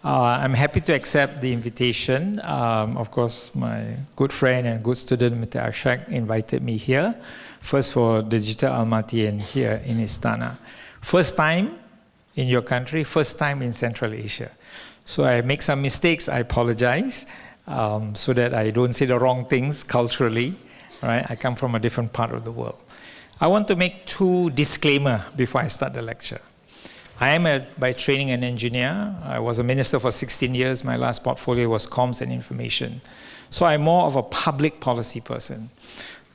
I'm happy to accept the invitation. Of course, my good friend and good student, Mr. Ashak, invited me here. First for Digital Almaty and here in Istana. First time in your country, first time in Central Asia. So I make some mistakes, I apologize, so that I don't say the wrong things culturally. Right? I come from a different part of the world. I want to make two disclaimers before I start the lecture. I am by training an engineer. I was a minister for 16 years. My last portfolio was comms and information. So I'm more of a public policy person.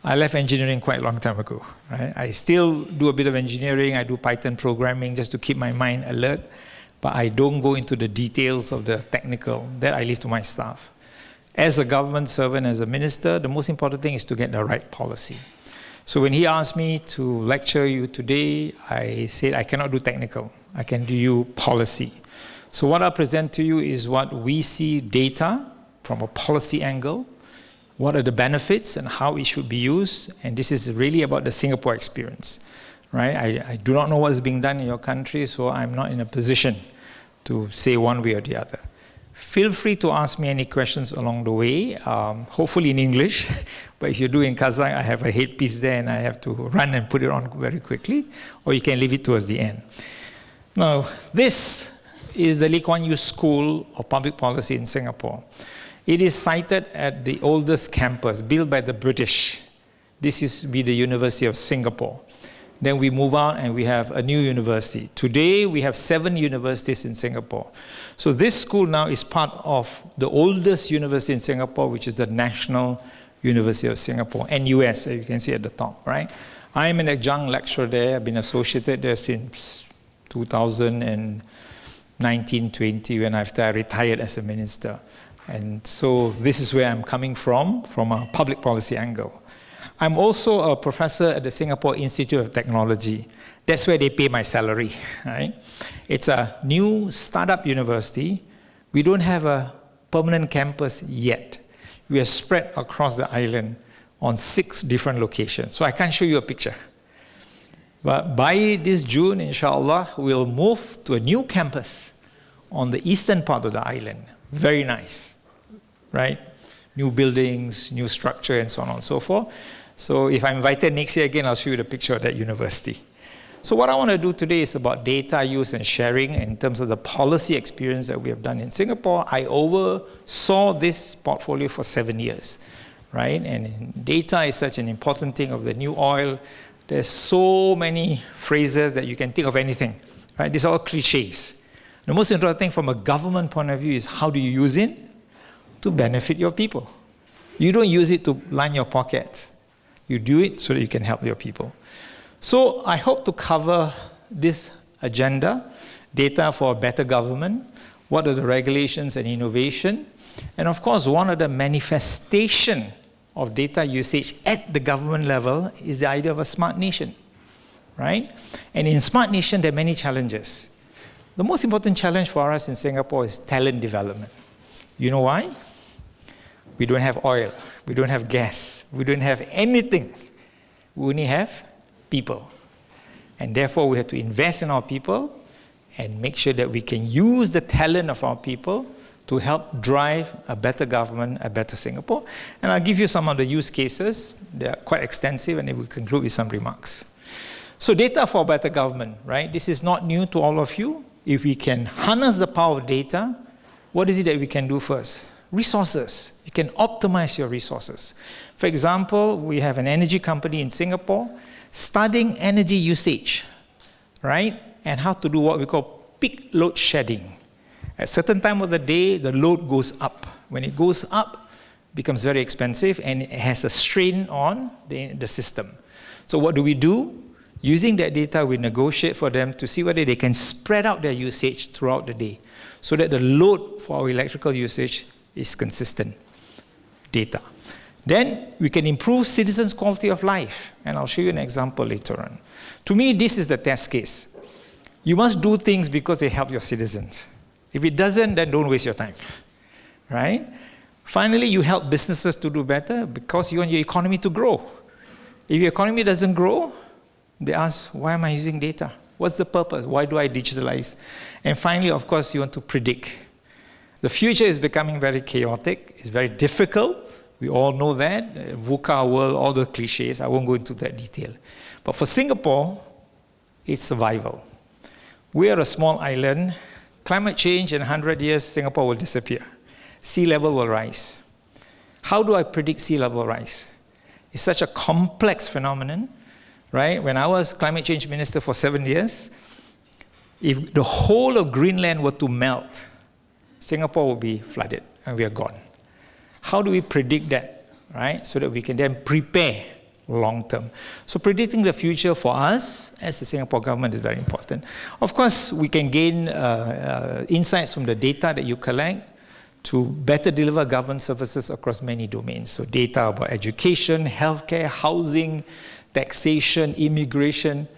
I left engineering quite a long time ago. Right? I still do a bit of engineering. I do Python programming just to keep my mind alert. But I don't go into the details of the technical. That I leave to my staff. As a government servant, as a minister, the most important thing is to get the right policy. So when he asked me to lecture you today, I said I cannot do technical. I can do you policy. So what I'll present to you is what we see data from a policy angle, what are the benefits and how it should be used, and this is really about the Singapore experience. Right? I do not know what is being done in your country, so I'm not in a position to say one way or the other. Feel free to ask me any questions along the way, hopefully in English. But if you do in Kazakh, I have a headpiece there and I have to run and put it on very quickly. Or you can leave it towards the end. Now, this is the Lee Kuan Yew School of Public Policy in Singapore. It is sited at the oldest campus, built by the British. This used to be the University of Singapore. Then we move out and we have a new university. Today, we have 7 universities in Singapore. So this school now is part of the oldest university in Singapore, which is the National University of Singapore, NUS, as you can see at the top, right? I am an adjunct lecturer there. I've been associated there since 2019-20, when I retired as a minister. And so this is where I'm coming from a public policy angle. I'm also a professor at the Singapore Institute of Technology. That's where they pay my salary. Right? It's a new startup university. We don't have a permanent campus yet. We are spread across the island on 6 different locations. So I can't show you a picture. But by this June, inshallah, we'll move to a new campus on the eastern part of the island. Very nice, right? New buildings, new structure, and so on and so forth. So if I'm invited next year again, I'll show you the picture of that university. So what I want to do today is about data use and sharing in terms of the policy experience that we have done in Singapore. I oversaw this portfolio for 7 years, right? And data is such an important thing of the new oil. There's so many phrases that you can think of anything, right? These are all cliches. The most important thing from a government point of view is how do you use it to benefit your people. You don't use it to line your pockets. You do it so that you can help your people. So I hope to cover this agenda, data for a better government, what are the regulations and innovation, and of course, one of the manifestation of data usage at the government level is the idea of a smart nation, right? And in smart nation, there are many challenges. The most important challenge for us in Singapore is talent development. You know why? We don't have oil, we don't have gas, we don't have anything. We only have people. And therefore, we have to invest in our people and make sure that we can use the talent of our people to help drive a better government, a better Singapore. And I'll give you some of the use cases. They are quite extensive, and then we'll conclude with some remarks. So data for a better government, right? This is not new to all of you. If we can harness the power of data, what is it that we can do first? Resources. You can optimize your resources. For example, we have an energy company in Singapore studying energy usage, right? And how to do what we call peak load shedding. At a certain time of the day, the load goes up. When it goes up, it becomes very expensive and it has a strain on the system. So what do? Using that data, we negotiate for them to see whether they can spread out their usage throughout the day so that the load for our electrical usage is consistent data. Then we can improve citizens' quality of life. And I'll show you an example later on. To me, this is the test case. You must do things because they help your citizens. If it doesn't, then don't waste your time, right? Finally, you help businesses to do better because you want your economy to grow. If your economy doesn't grow, they ask, why am I using data? What's the purpose? Why do I digitalize? And finally, of course, you want to predict. The future is becoming very chaotic. It's very difficult. We all know that. VUCA world, all the cliches. I won't go into that detail. But for Singapore, it's survival. We are a small island. Climate change, in 100 years, Singapore will disappear. Sea level will rise. How do I predict sea level rise? It's such a complex phenomenon, right? When I was climate change minister for 7 years, if the whole of Greenland were to melt, Singapore will be flooded and we are gone. How do we predict that, right? So that we can then prepare long term. So predicting the future for us as the Singapore government is very important. Of course, we can gain insights from the data that you collect to better deliver government services across many domains. So data about education, healthcare, housing, taxation, immigration.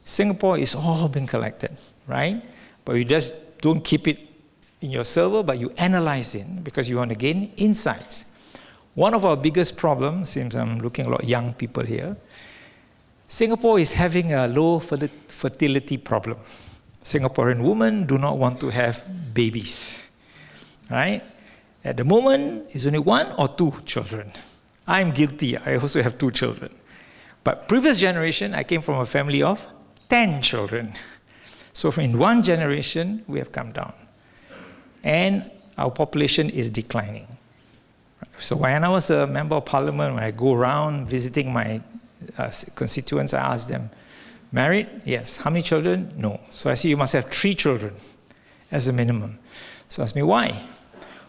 Singapore is all being collected, right? But you just don't keep it in your server, but you analyze it because you want to gain insights. One of our biggest problems, since I'm looking at a lot of young people here, Singapore is having a low fertility problem. Singaporean women do not want to have babies, right? At the moment, it's only 1 or 2 children. I'm guilty. I also have 2 children. But previous generation, I came from a family of 10 children. So in 1 generation, we have come down. And our population is declining. So when I was a member of parliament, when I go around visiting my constituents, I ask them, married? Yes. How many children? No. So I say, you must have 3 children as a minimum. So ask me, why?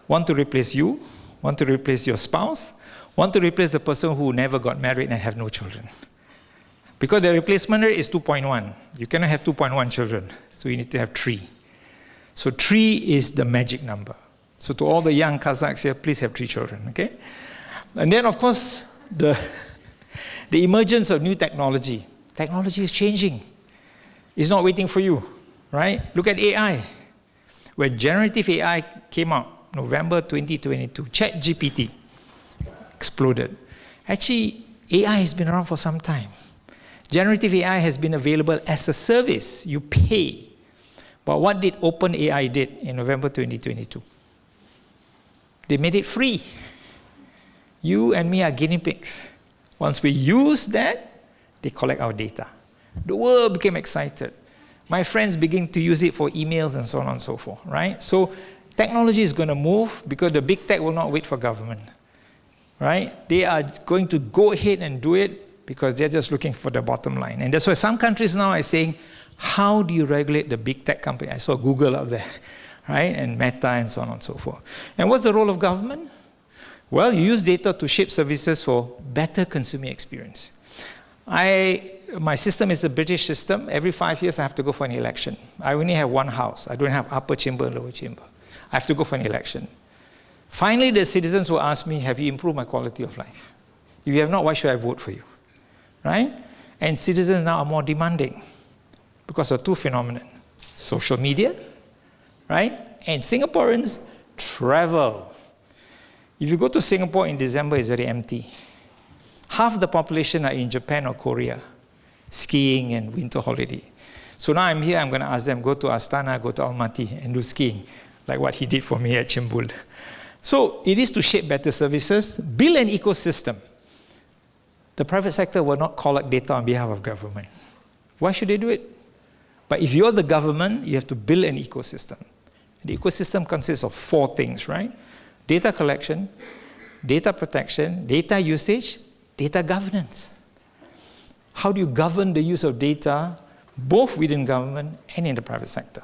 Want to replace you? Want to replace your spouse? Want to replace the person who never got married and have no children? Because the replacement rate is 2.1. You cannot have 2.1 children. So you need to have 3. So 3 is the magic number. So to all the young Kazakhs here, please have 3 children, okay? And then, of course, the emergence of new technology. Technology is changing. It's not waiting for you, right? Look at AI. When generative AI came out, November 2022, ChatGPT exploded. Actually, AI has been around for some time. Generative AI has been available as a service. You pay. But what did OpenAI did in November 2022? They made it free. You and me are guinea pigs. Once we use that, they collect our data. The world became excited. My friends begin to use it for emails and so on and so forth, right? So technology is going to move because the big tech will not wait for government, right? They are going to go ahead and do it because they're just looking for the bottom line. And that's why some countries now are saying, how do you regulate the big tech company? I saw Google up there, right? And Meta and so on and so forth. And what's the role of government? Well, you use data to shape services for better consumer experience. My system is a British system. Every 5 years, I have to go for an election. I only have 1 house. I don't have upper chamber and lower chamber. I have to go for an election. Finally, the citizens will ask me, have you improved my quality of life? If you have not, why should I vote for you? Right? And citizens now are more demanding because of 2 phenomena. Social media, right? And Singaporeans travel. If you go to Singapore in December, it's very empty. Half the population are in Japan or Korea, skiing and winter holiday. So now I'm here, I'm going to ask them, go to Astana, go to Almaty and do skiing, like what he did for me at Chimbul. So it is to shape better services, build an ecosystem. The private sector will not collect data on behalf of government. Why should they do it? But if you're the government, you have to build an ecosystem. The ecosystem consists of 4 things, right? Data collection, data protection, data usage, data governance. How do you govern the use of data, both within government and in the private sector,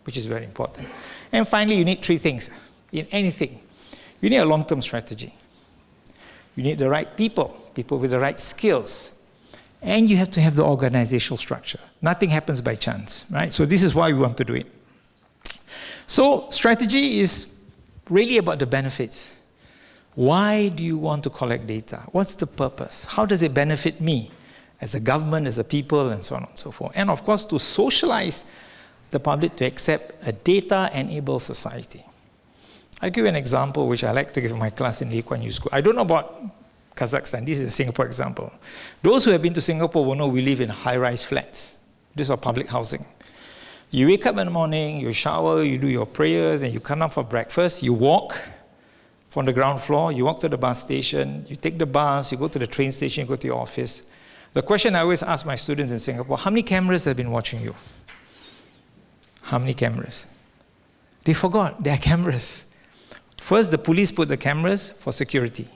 which is very important. And finally, you need 3 things in anything. You need a long-term strategy. You need the right people with the right skills. And you have to have the organizational structure. Nothing happens by chance, right? So this is why we want to do it. So strategy is really about the benefits. Why do you want to collect data? What's the purpose? How does it benefit me as a government, as a people, and so on and so forth? And of course, to socialize the public to accept a data-enabled society. I'll give you an example which I like to give in my class in Lee Kuan Yew School. I don't know about Kazakhstan. This is a Singapore example. Those who have been to Singapore will know we live in high-rise flats. These are public housing. You wake up in the morning, you shower, you do your prayers, and you come up for breakfast. You walk from the ground floor, you walk to the bus station, you take the bus, you go to the train station, you go to your office. The question I always ask my students in Singapore, how many cameras have been watching you? How many cameras? They forgot there are cameras. First, the police put the cameras for security.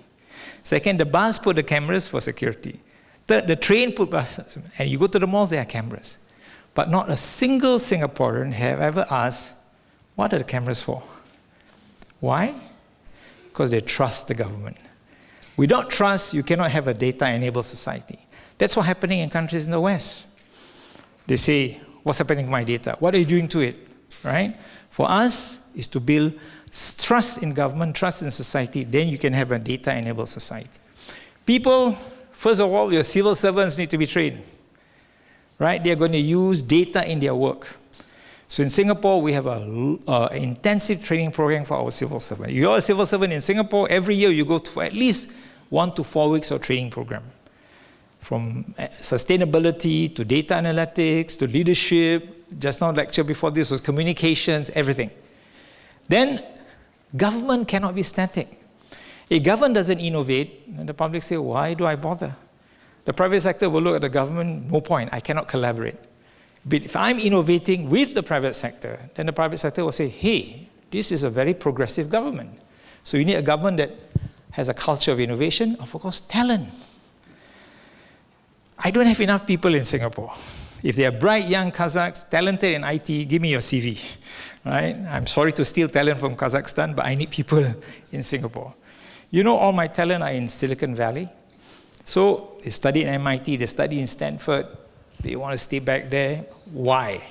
Second, the bus put the cameras for security. Third, the train put buses. And you go to the malls, there are cameras. But not a single Singaporean have ever asked, what are the cameras for? Why? Because they trust the government. Without trust, you cannot have a data-enabled society. That's what's happening in countries in the West. They say, what's happening to my data? What are you doing to it? Right? For us, is to build trust in government, trust in society, then you can have a data-enabled society. People, first of all, your civil servants need to be trained. Right? They're going to use data in their work. So in Singapore, we have an intensive training program for our civil servants. You're a civil servant in Singapore, every year you go for at least 1 to 4 weeks of training program. From sustainability to data analytics to leadership. Just now lecture before this was communications, everything. Then government cannot be static. If government doesn't innovate, then the public say, why do I bother? The private sector will look at the government, no point, I cannot collaborate. But if I'm innovating with the private sector, then the private sector will say, hey, this is a very progressive government. So you need a government that has a culture of innovation, of course, talent. I don't have enough people in Singapore. If they are bright, young Kazakhs, talented in IT, give me your CV. Right? I'm sorry to steal talent from Kazakhstan, but I need people in Singapore. You know, all my talent are in Silicon Valley. So they study at MIT, they study in Stanford, they want to stay back there. Why?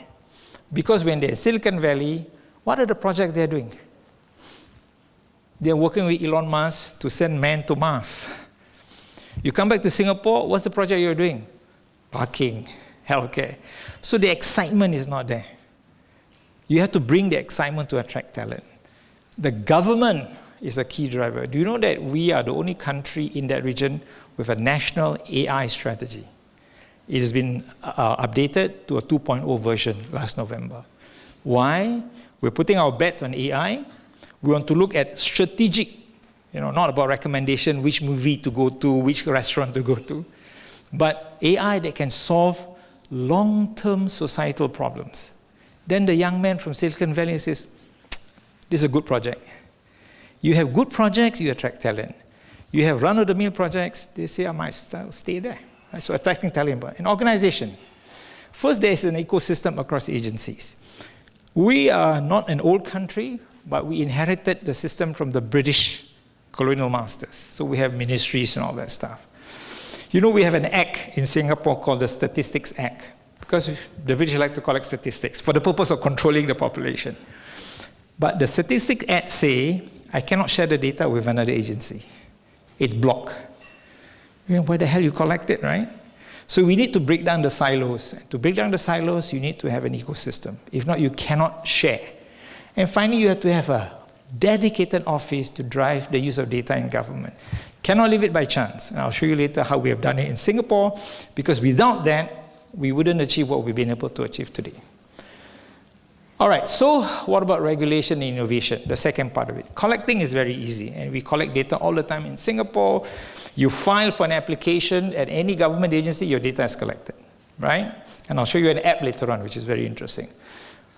Because when they're in Silicon Valley, what are the projects they're doing? They're working with Elon Musk to send man to Mars. You come back to Singapore, what's the project you're doing? Parking, healthcare. So the excitement is not there. You have to bring the excitement to attract talent. The government is a key driver. Do you know that we are the only country in that region with a national AI strategy? It has been updated to a 2.0 version last November. Why? We're putting our bet on AI. We want to look at strategic, not about recommendation, which movie to go to, which restaurant to go to, but AI that can solve long-term societal problems. Then the young man from Silicon Valley says, this is a good project. You have good projects, you attract talent. You have run-of-the-mill projects, they say, I might stay there. So attracting talent. But an organization, first there is an ecosystem across agencies. We are not an old country, but we inherited the system from the British colonial masters. So we have ministries and all that stuff. We have an act in Singapore called the Statistics Act, because the British like to collect statistics for the purpose of controlling the population. But the Statistics Act say, I cannot share the data with another agency. It's blocked. Where the hell you collect it, right? So we need to break down the silos. To break down the silos, you need to have an ecosystem. If not, you cannot share. And finally, you have to have a dedicated office to drive the use of data in government. Cannot leave it by chance. And I'll show you later how we have done it in Singapore, because without that, we wouldn't achieve what we've been able to achieve today. All right, so what about regulation and innovation? The second part of it. Collecting is very easy, and we collect data all the time in Singapore. You file for an application at any government agency, your data is collected, right? And I'll show you an app later on, which is very interesting.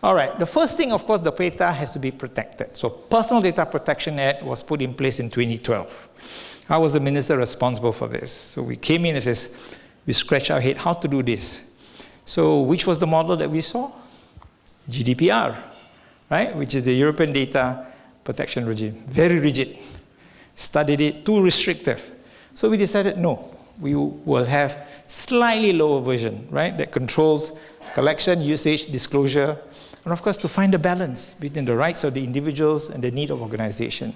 All right, the first thing, of course, the data has to be protected. So Personal Data Protection Act was put in place in 2012. I was the minister responsible for this. So we came in and says, we scratched our head, how to do this? So which was the model that we saw? GDPR, right? Which is the European Data Protection Regime. Very rigid. Studied it, too restrictive. So we decided, no, we will have slightly lower version, right? That controls collection, usage, disclosure, and of course to find a balance between the rights of the individuals and the need of organization.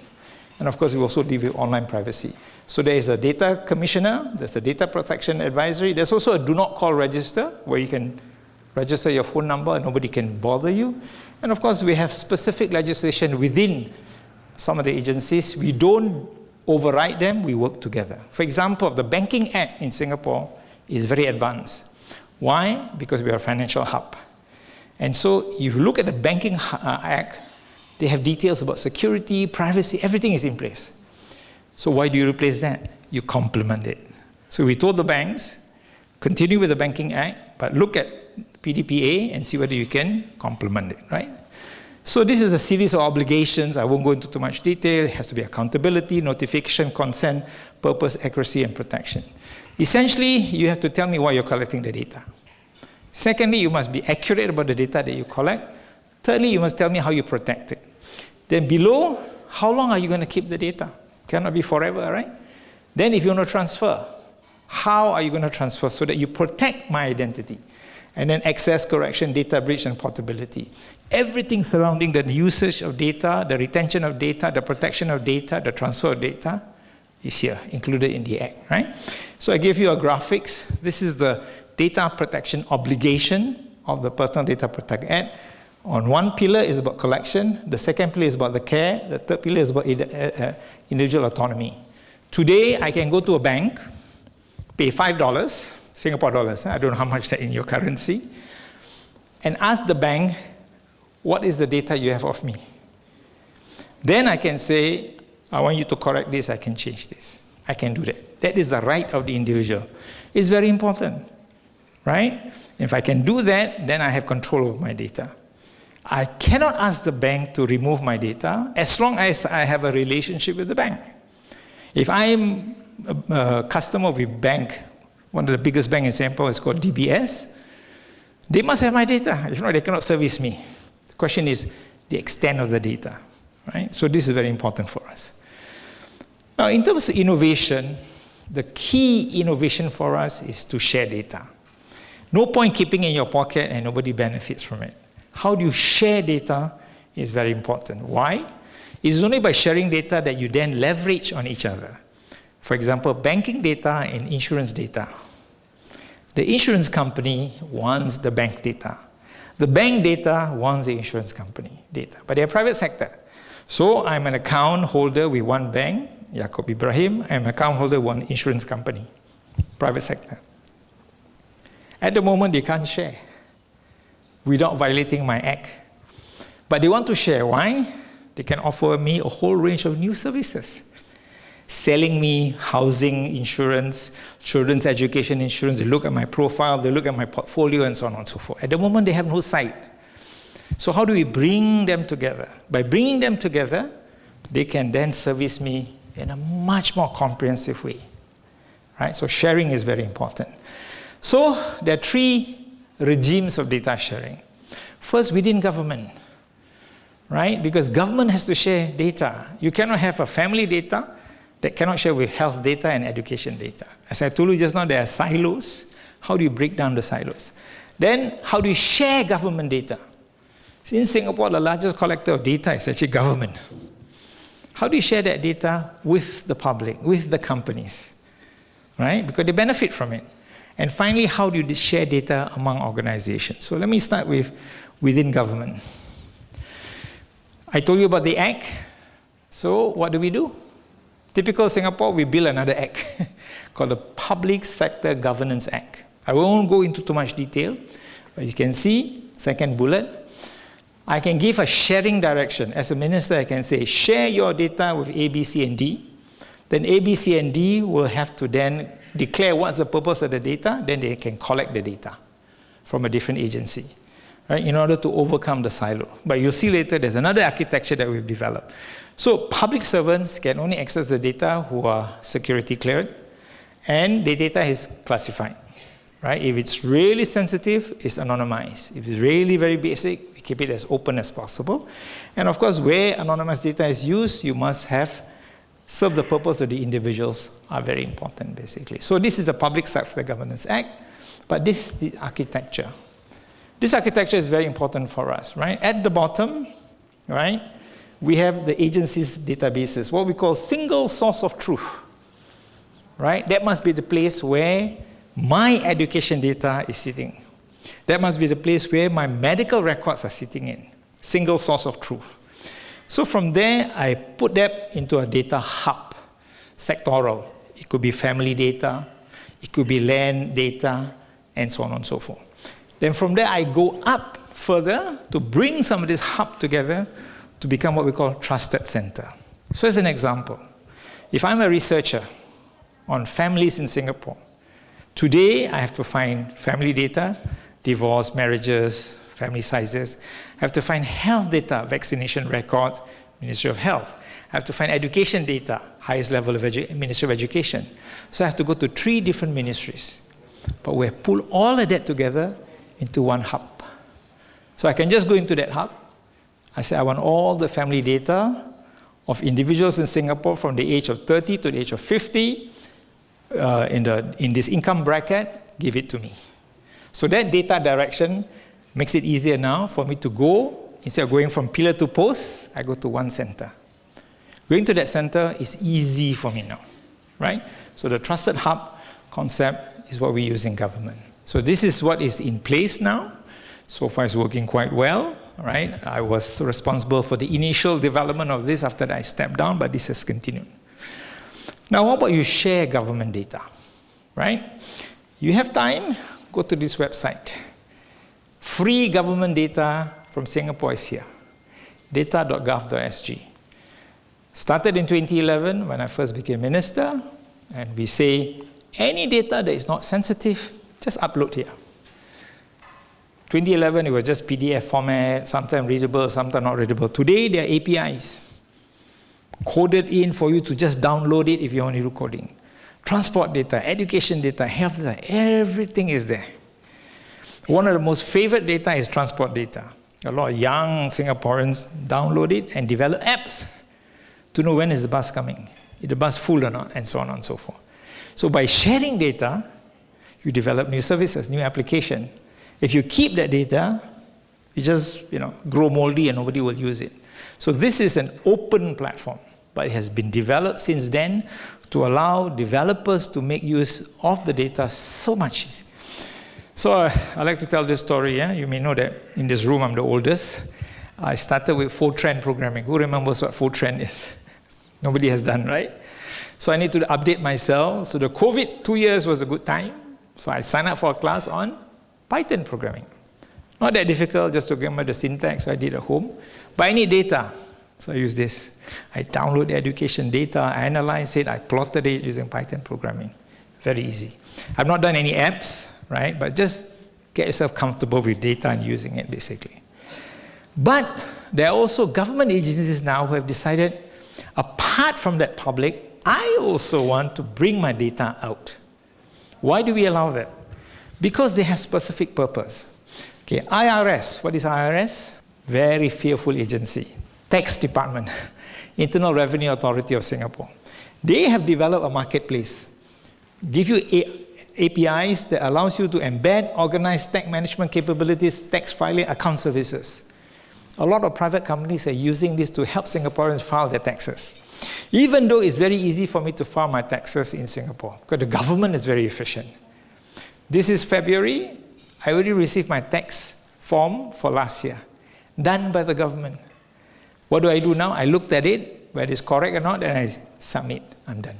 And of course we also deal with online privacy. So there is a data commissioner, there's a data protection advisory, there's also a do not call register where you can register your phone number and nobody can bother you. And of course we have specific legislation within some of the agencies. We don't override them, we work together. For example, the Banking Act in Singapore is very advanced. Why? Because we are a financial hub. And so if you look at the Banking Act, they have details about security, privacy, everything is in place. So why do you replace that? You complement it. So we told the banks, continue with the Banking Act, but look at PDPA and see whether you can complement it, right? So this is a series of obligations. I won't go into too much detail. It has to be accountability, notification, consent, purpose, accuracy, and protection. Essentially, you have to tell me why you're collecting the data. Secondly, you must be accurate about the data that you collect. Thirdly, you must tell me how you protect it. Then below, how long are you going to keep the data? Cannot be forever, right? Then if you want to transfer, how are you going to transfer so that you protect my identity? And then access, correction, data breach, and portability. Everything surrounding the usage of data, the retention of data, the protection of data, the transfer of data is here, included in the Act, right? So I gave you a graphics. This is the data protection obligation of the Personal Data Protection Act. On one pillar is about collection, the second pillar is about the care, the third pillar is about individual autonomy. Today, I can go to a bank, pay $5, Singapore dollars, I don't know how much that in your currency, and ask the bank, what is the data you have of me? Then I can say, I want you to correct this, I can change this. I can do that. That is the right of the individual. It's very important, right? If I can do that, then I have control over my data. I cannot ask the bank to remove my data as long as I have a relationship with the bank. If I'm a customer of a bank, one of the biggest banks in Singapore is called DBS, they must have my data. If not, they cannot service me. The question is the extent of the data, right? So this is very important for us. Now, in terms of innovation, the key innovation for us is to share data. No point keeping it in your pocket and nobody benefits from it. How do you share data is very important. Why? It's only by sharing data that you then leverage on each other. For example, banking data and insurance data. The insurance company wants the bank data. The bank data wants the insurance company data, but they're private sector. So I'm an account holder with one bank, Yaacob Ibrahim. I'm an account holder with one insurance company, private sector. At the moment, they can't share without violating my act. But they want to share. Why? They can offer me a whole range of new services. Selling me housing insurance, children's education insurance. They look at my profile, they look at my portfolio, and so on and so forth. At the moment, they have no sight. So how do we bring them together? By bringing them together, they can then service me in a much more comprehensive way. Right? So sharing is very important. So there are three regimes of data sharing. First, within government. Right? Because government has to share data. You cannot have a family data that cannot share with health data and education data. As I told you just now, there are silos. How do you break down the silos? Then, how do you share government data? In Singapore, the largest collector of data is actually government. How do you share that data with the public, with the companies? Right? Because they benefit from it. And finally, how do you share data among organizations? So let me start with within government. I told you about the Act. So what do? Typical Singapore, we build another Act called the Public Sector Governance Act. I won't go into too much detail, but you can see, second bullet, I can give a sharing direction. As a minister, I can say, share your data with A, B, C, and D. Then A, B, C, and D will have to then declare what's the purpose of the data, then they can collect the data from a different agency, right, in order to overcome the silo. But you'll see later there's another architecture that we've developed. So public servants can only access the data who are security cleared, and the data is classified. Right? If it's really sensitive, it's anonymized. If it's really very basic, we keep it as open as possible. And of course, where anonymous data is used, you must have serve the purpose of the individuals are very important, basically. So this is the Public Sector Governance Act, but this is the architecture. This architecture is very important for us, right? At the bottom, right, we have the agency's databases, what we call single source of truth, right? That must be the place where my education data is sitting. That must be the place where my medical records are sitting in. Single source of truth. So from there, I put that into a data hub, sectoral. It could be family data, it could be land data, and so on and so forth. Then from there, I go up further to bring some of this hub together to become what we call trusted center. So as an example, if I'm a researcher on families in Singapore, today I have to find family data, divorce, marriages, family sizes. I have to find health data, vaccination records, Ministry of Health. I have to find education data, highest level of Ministry of Education. So I have to go to 3 different ministries. But we have pulled all of that together into one hub. So I can just go into that hub. I say I want all the family data of individuals in Singapore from the age of 30 to the age of 50 in this income bracket, give it to me. So that data direction makes it easier now for me to go. Instead of going from pillar to post, I go to one center. Going to that center is easy for me now, right? So the trusted hub concept is what we use in government. So this is what is in place now. So far it's working quite well, right? I was responsible for the initial development of this after I stepped down, but this has continued. Now, how about you share government data, right? You have time, go to this website. Free government data from Singapore is here, data.gov.sg. Started in 2011 when I first became minister, and we say any data that is not sensitive, just upload here. 2011, it was just PDF format, sometimes readable, sometimes not readable. Today, there are APIs coded in for you to just download it if you want to do coding. Transport data, education data, health data, everything is there. One of the most favorite data is transport data. A lot of young Singaporeans download it and develop apps to know when is the bus coming, is the bus full or not, and so on and so forth. So by sharing data, you develop new services, new application. If you keep that data, you just grow moldy and nobody will use it. So this is an open platform, but it has been developed since then to allow developers to make use of the data so much easier. So I like to tell this story. Yeah? You may know that in this room I'm the oldest. I started with Fortran programming. Who remembers what Fortran is? Nobody has done, right? So I need to update myself. So the COVID 2 years was a good time. So I signed up for a class on Python programming. Not that difficult, just to remember the syntax, so I did at home. But I need data, so I use this. I download the education data, I analyze it, I plotted it using Python programming. Very easy. I've not done any apps, right? But just get yourself comfortable with data and using it, basically. But there are also government agencies now who have decided, apart from that public, I also want to bring my data out. Why do we allow that? Because they have specific purpose. Okay, IRS, what is IRS? Very fearful agency. Tax Department, Internal Revenue Authority of Singapore. They have developed a marketplace. Give you APIs that allows you to embed organized tax management capabilities, tax filing, account services. A lot of private companies are using this to help Singaporeans file their taxes. Even though it's very easy for me to file my taxes in Singapore, because the government is very efficient. This is February. I already received my tax form for last year, done by the government. What do I do now? I looked at it, whether it's correct or not, and I submit. I'm done.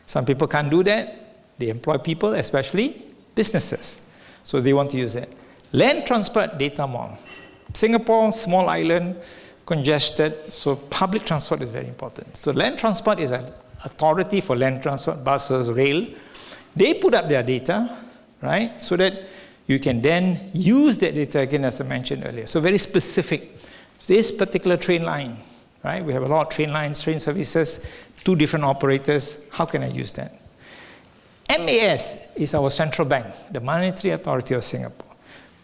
Some people can't do that. They employ people, especially businesses. So they want to use it. Land transport data mall. Singapore, small island, congested, so public transport is very important. So land transport is an authority for land transport, buses, rail. They put up their data, right, so that you can then use that data again, as I mentioned earlier. So very specific. This particular train line, right, we have a lot of train lines, train services, 2 different operators. How can I use that? MAS is our central bank, the Monetary Authority of Singapore.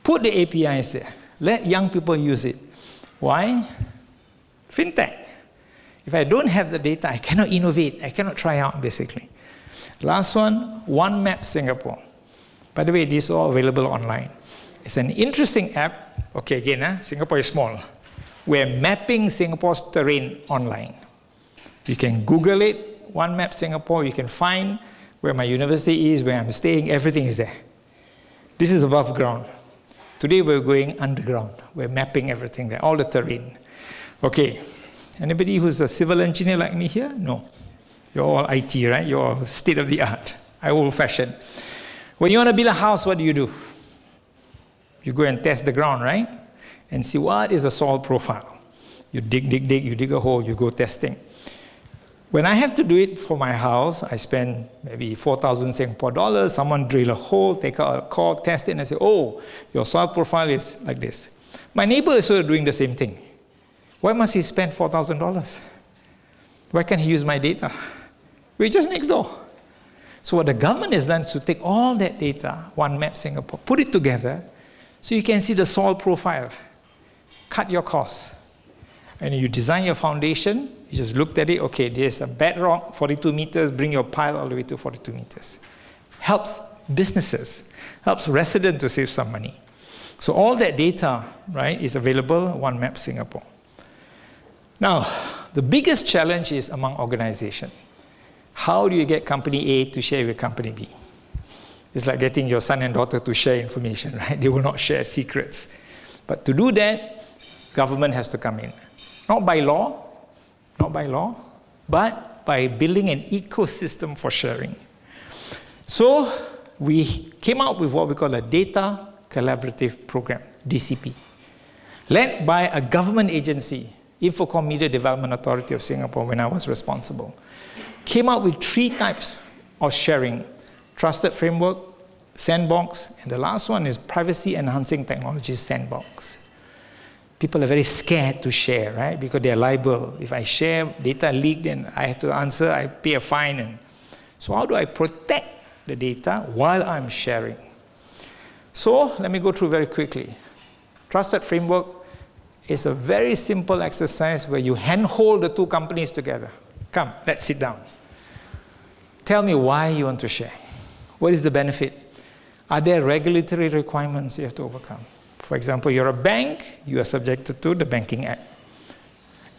Put the APIs there. Let young people use it. Why? FinTech. If I don't have the data, I cannot innovate. I cannot try out, basically. Last one, One Map Singapore. By the way, these are all available online. It's an interesting app. Okay, again, Singapore is small. We're mapping Singapore's terrain online. You can Google it, One Map Singapore. You can find where my university is, where I'm staying. Everything is there. This is above ground. Today we're going underground. We're mapping everything there, all the terrain. Okay, anybody who's a civil engineer like me here? No. You're all IT, right? You're all state of the art. I'm old-fashioned. When you want to build a house, what do? You go and test the ground, right? And see what is the soil profile. You dig, you dig a hole, you go testing. When I have to do it for my house, I spend maybe 4,000 Singapore dollars. Someone drill a hole, take out a core, test it, and I say, oh, your soil profile is like this. My neighbor is also doing the same thing. Why must he spend $4,000? Why can't he use my data? We're just next door. So what the government has done is to take all that data, One Map Singapore, put it together so you can see the soil profile, cut your costs. And you design your foundation, you just looked at it, okay, there's a bedrock, 42 meters, bring your pile all the way to 42 meters. Helps businesses, helps residents to save some money. So all that data, right, is available, One Map Singapore. Now, the biggest challenge is among organizations. How do you get company A to share with company B? It's like getting your son and daughter to share information, right? They will not share secrets. But to do that, government has to come in. Not by law, but by building an ecosystem for sharing. So we came out with what we call a Data Collaborative Program, DCP, led by a government agency, Infocom Media Development Authority of Singapore, when I was responsible. Came out with 3 types of sharing: trusted framework, sandbox, and the last one is privacy enhancing technologies sandbox. People are very scared to share, right? Because they're liable. If I share data leaked, then I have to answer, I pay a fine. And so how do I protect the data while I'm sharing? So let me go through very quickly. Trusted framework is a very simple exercise where you handhold the 2 companies together. Come, let's sit down. Tell me why you want to share. What is the benefit? Are there regulatory requirements you have to overcome? For example, you're a bank, you are subjected to the Banking Act.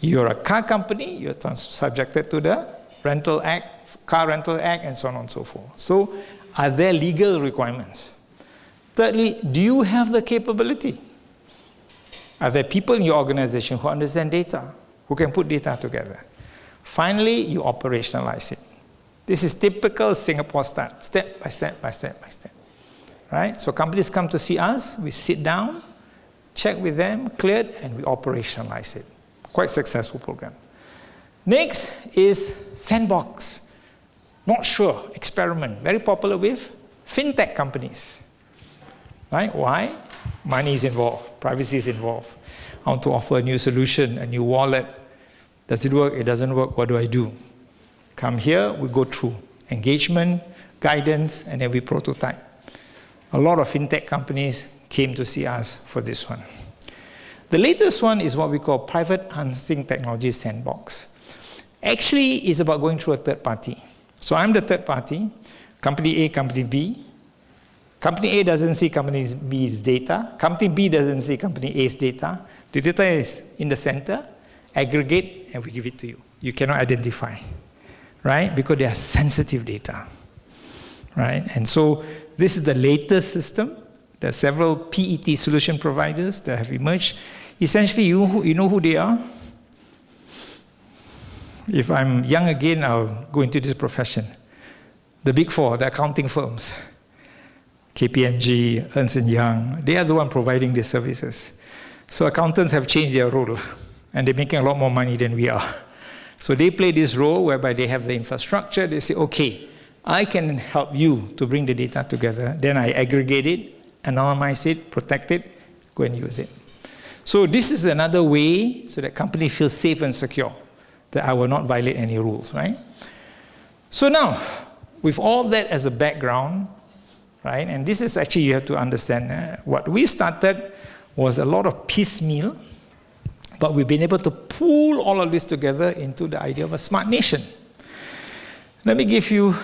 You're a car company, you're subjected to the Rental Act, Car Rental Act, and so on and so forth. So, are there legal requirements? Thirdly, do you have the capability? Are there people in your organization who understand data, who can put data together? Finally, you operationalize it. This is typical Singapore style, step by step by step by step. Right? So companies come to see us, we sit down, check with them, cleared, and we operationalize it. Quite successful program. Next is sandbox. Not sure, experiment. Very popular with fintech companies. Right? Why? Money is involved, privacy is involved. I want to offer a new solution, a new wallet. Does it work? It doesn't work. What do I do? Come here, we go through engagement, guidance, and then we prototype. A lot of fintech companies came to see us for this one. The latest one is what we call private enhancing technology sandbox. Actually, it's about going through a third party. So I'm the third party, company A, company B. Company A doesn't see company B's data. Company B doesn't see company A's data. The data is in the center, aggregate, and we give it to you. You cannot identify, right? Because they are sensitive data, right? And so this is the latest system. There are several PET solution providers that have emerged. Essentially, you know who they are? If I'm young again, I'll go into this profession. The Big Four, the accounting firms. KPMG, Ernst & Young, they are the one providing these services. So accountants have changed their role, and they're making a lot more money than we are. So they play this role whereby they have the infrastructure. They say, okay, I can help you to bring the data together. Then I aggregate it, anonymize it, protect it, go and use it. So this is another way so that company feels safe and secure, that I will not violate any rules, right? So now, with all that as a background, right, and this is actually, you have to understand, what we started was a lot of piecemeal, but we've been able to pull all of this together into the idea of a smart nation. Let me give you,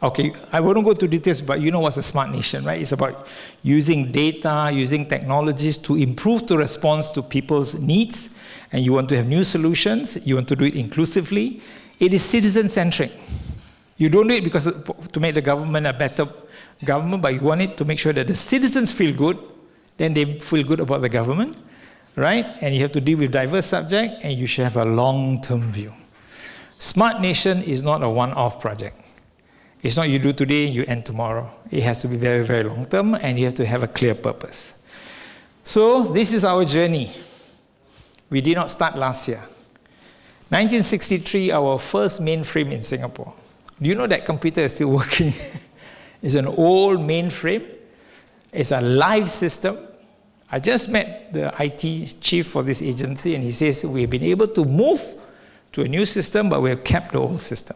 okay, I won't go to details, but you know what's a smart nation, right? It's about using data, using technologies to improve the response to people's needs, and you want to have new solutions, you want to do it inclusively. It is citizen-centric. You don't do it because to make the government a better government, but you want it to make sure that the citizens feel good, then they feel good about the government, right? And you have to deal with diverse subjects, and you should have a long-term view. Smart Nation is not a one-off project. It's not you do today, you end tomorrow. It has to be very, very long-term, and you have to have a clear purpose. So this is our journey. We did not start last year. 1963, our first mainframe in Singapore. Do you know that computer is still working? It's an old mainframe. It's a live system. I just met the IT chief for this agency, and he says we've been able to move to a new system, but we have kept the old system.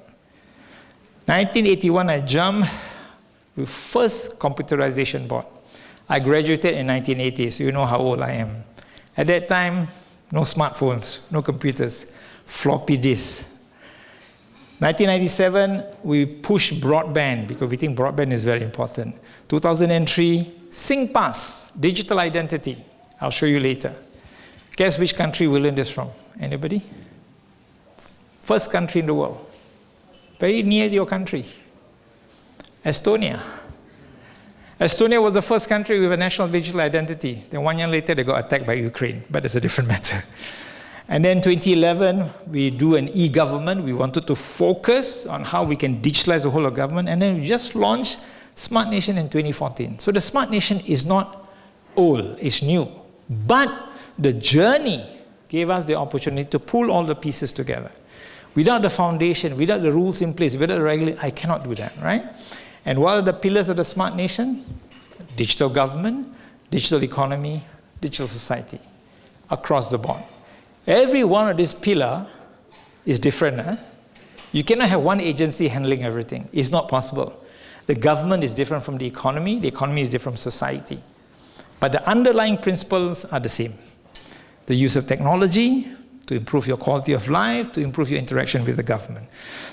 1981, I jumped with first computerization board. I graduated in 1980, so you know how old I am. At that time, no smartphones, no computers, floppy disks. 1997, we pushed broadband because we think broadband is very important. 2003, SingPass, digital identity. I'll show you later. Guess which country we learned this from? Anybody? First country in the world. Very near your country. Estonia. Estonia was the first country with a national digital identity. Then 1 year later, they got attacked by Ukraine, but that's a different matter. And then 2011, we do an e-government. We wanted to focus on how we can digitalize the whole of government. And then we just launched Smart Nation in 2014. So the Smart Nation is not old, it's new. But the journey gave us the opportunity to pull all the pieces together. Without the foundation, without the rules in place, without the regulation, I cannot do that, right? And what are the pillars of the Smart Nation? Digital government, digital economy, digital society, across the board. Every one of these pillars is different. Huh? You cannot have one agency handling everything. It's not possible. The government is different from the economy is different from society. But the underlying principles are the same. The use of technology to improve your quality of life, to improve your interaction with the government.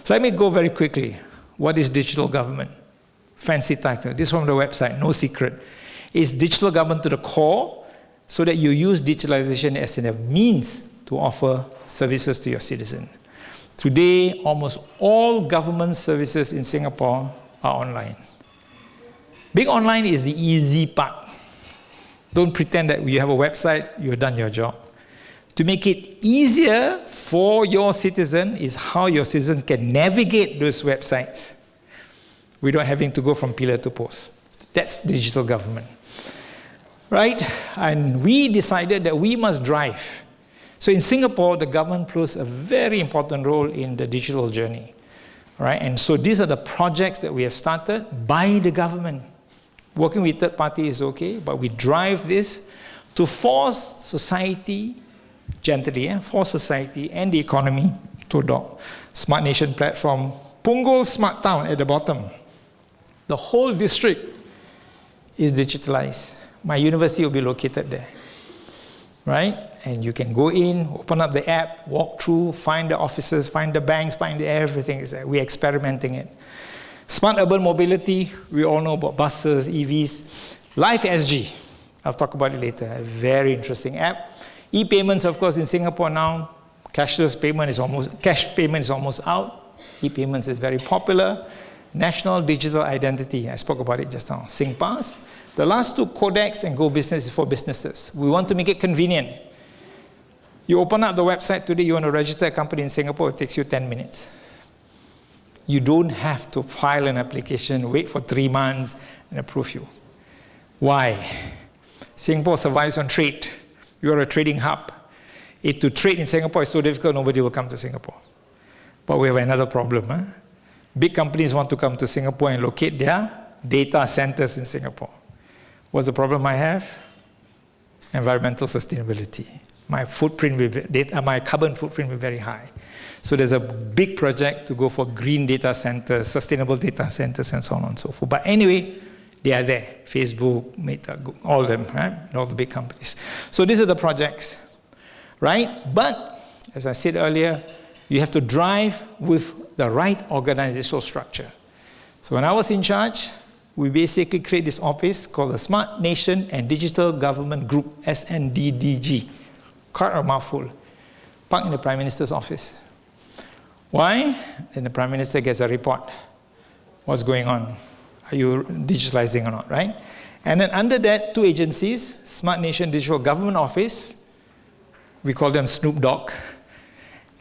So let me go very quickly. What is digital government? Fancy title. This is from the website, no secret. It's digital government to the core so that you use digitalization as a means to offer services to your citizens. Today, almost all government services in Singapore are online. Being online is the easy part. Don't pretend that you have a website, you've done your job. To make it easier for your citizen is how your citizen can navigate those websites without having to go from pillar to post. That's digital government, right? And we decided that we must drive. So in Singapore, the government plays a very important role in the digital journey, right? And so these are the projects that we have started by the government. Working with third party is okay, but we drive this to force society, gently, force society and the economy to adopt. Smart Nation platform, Punggol Smart Town at the bottom. The whole district is digitalized. My university will be located there, right? And you can go in, open up the app, walk through, find the offices, find the banks, find everything is there. We're experimenting it. Smart urban mobility, we all know about buses, EVs. LIFESG, I'll talk about it later, a very interesting app. E-payments, of course, in Singapore now, cash payment is almost out. E-payments is very popular. National digital identity, I spoke about it just now. SingPass. The last two, Codex and Go Business, is for businesses. We want to make it convenient. You open up the website today, you want to register a company in Singapore, it takes you 10 minutes. You don't have to file an application, wait for 3 months, and approve you. Why? Singapore survives on trade. You are a trading hub. If to trade in Singapore is so difficult, nobody will come to Singapore. But we have another problem. Huh? Big companies want to come to Singapore and locate their data centers in Singapore. What's the problem I have? Environmental sustainability. My carbon footprint will be very high. So there's a big project to go for green data centers, sustainable data centers, and so on and so forth. But anyway, they are there. Facebook, Meta, Google, all of them, right? All the big companies. So these are the projects, right? But, as I said earlier, you have to drive with the right organizational structure. So when I was in charge, we basically create this office called the Smart Nation and Digital Government Group, SNDDG. Quite a mouthful. Parked in the Prime Minister's office. Why? Then the Prime Minister gets a report. What's going on? Are you digitalizing or not, right? And then under that, 2 agencies, Smart Nation Digital Government Office, we call them Snoop Dogg.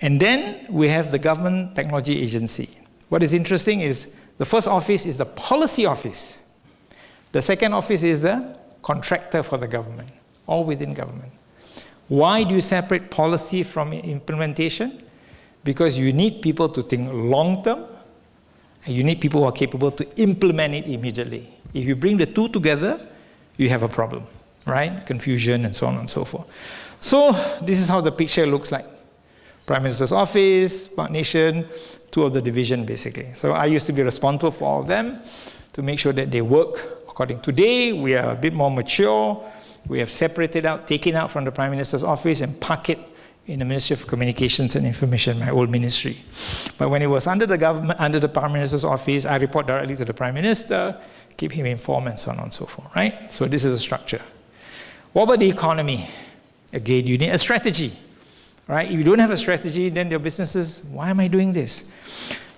And then we have the Government Technology Agency. What is interesting is the first office is the policy office. The second office is the contractor for the government. all within government. Why do you separate policy from implementation? Because you need people to think long-term, and you need people who are capable to implement it immediately. If you bring the two together, you have a problem, right? Confusion and so on and so forth. So this is how the picture looks like. Prime Minister's office, Park Nation, two of the division basically. So I used to be responsible for all of them to make sure that they work according. Today, we are a bit more mature. We have separated out, taken out from the Prime Minister's office and parked it in the Ministry of Communications and Information, my old ministry. But when it was under the government, under the Prime Minister's office, I report directly to the Prime Minister, keep him informed and so on and so forth, right? So this is a structure. What about the economy? Again, you need a strategy, right? If you don't have a strategy, then your businesses, why am I doing this?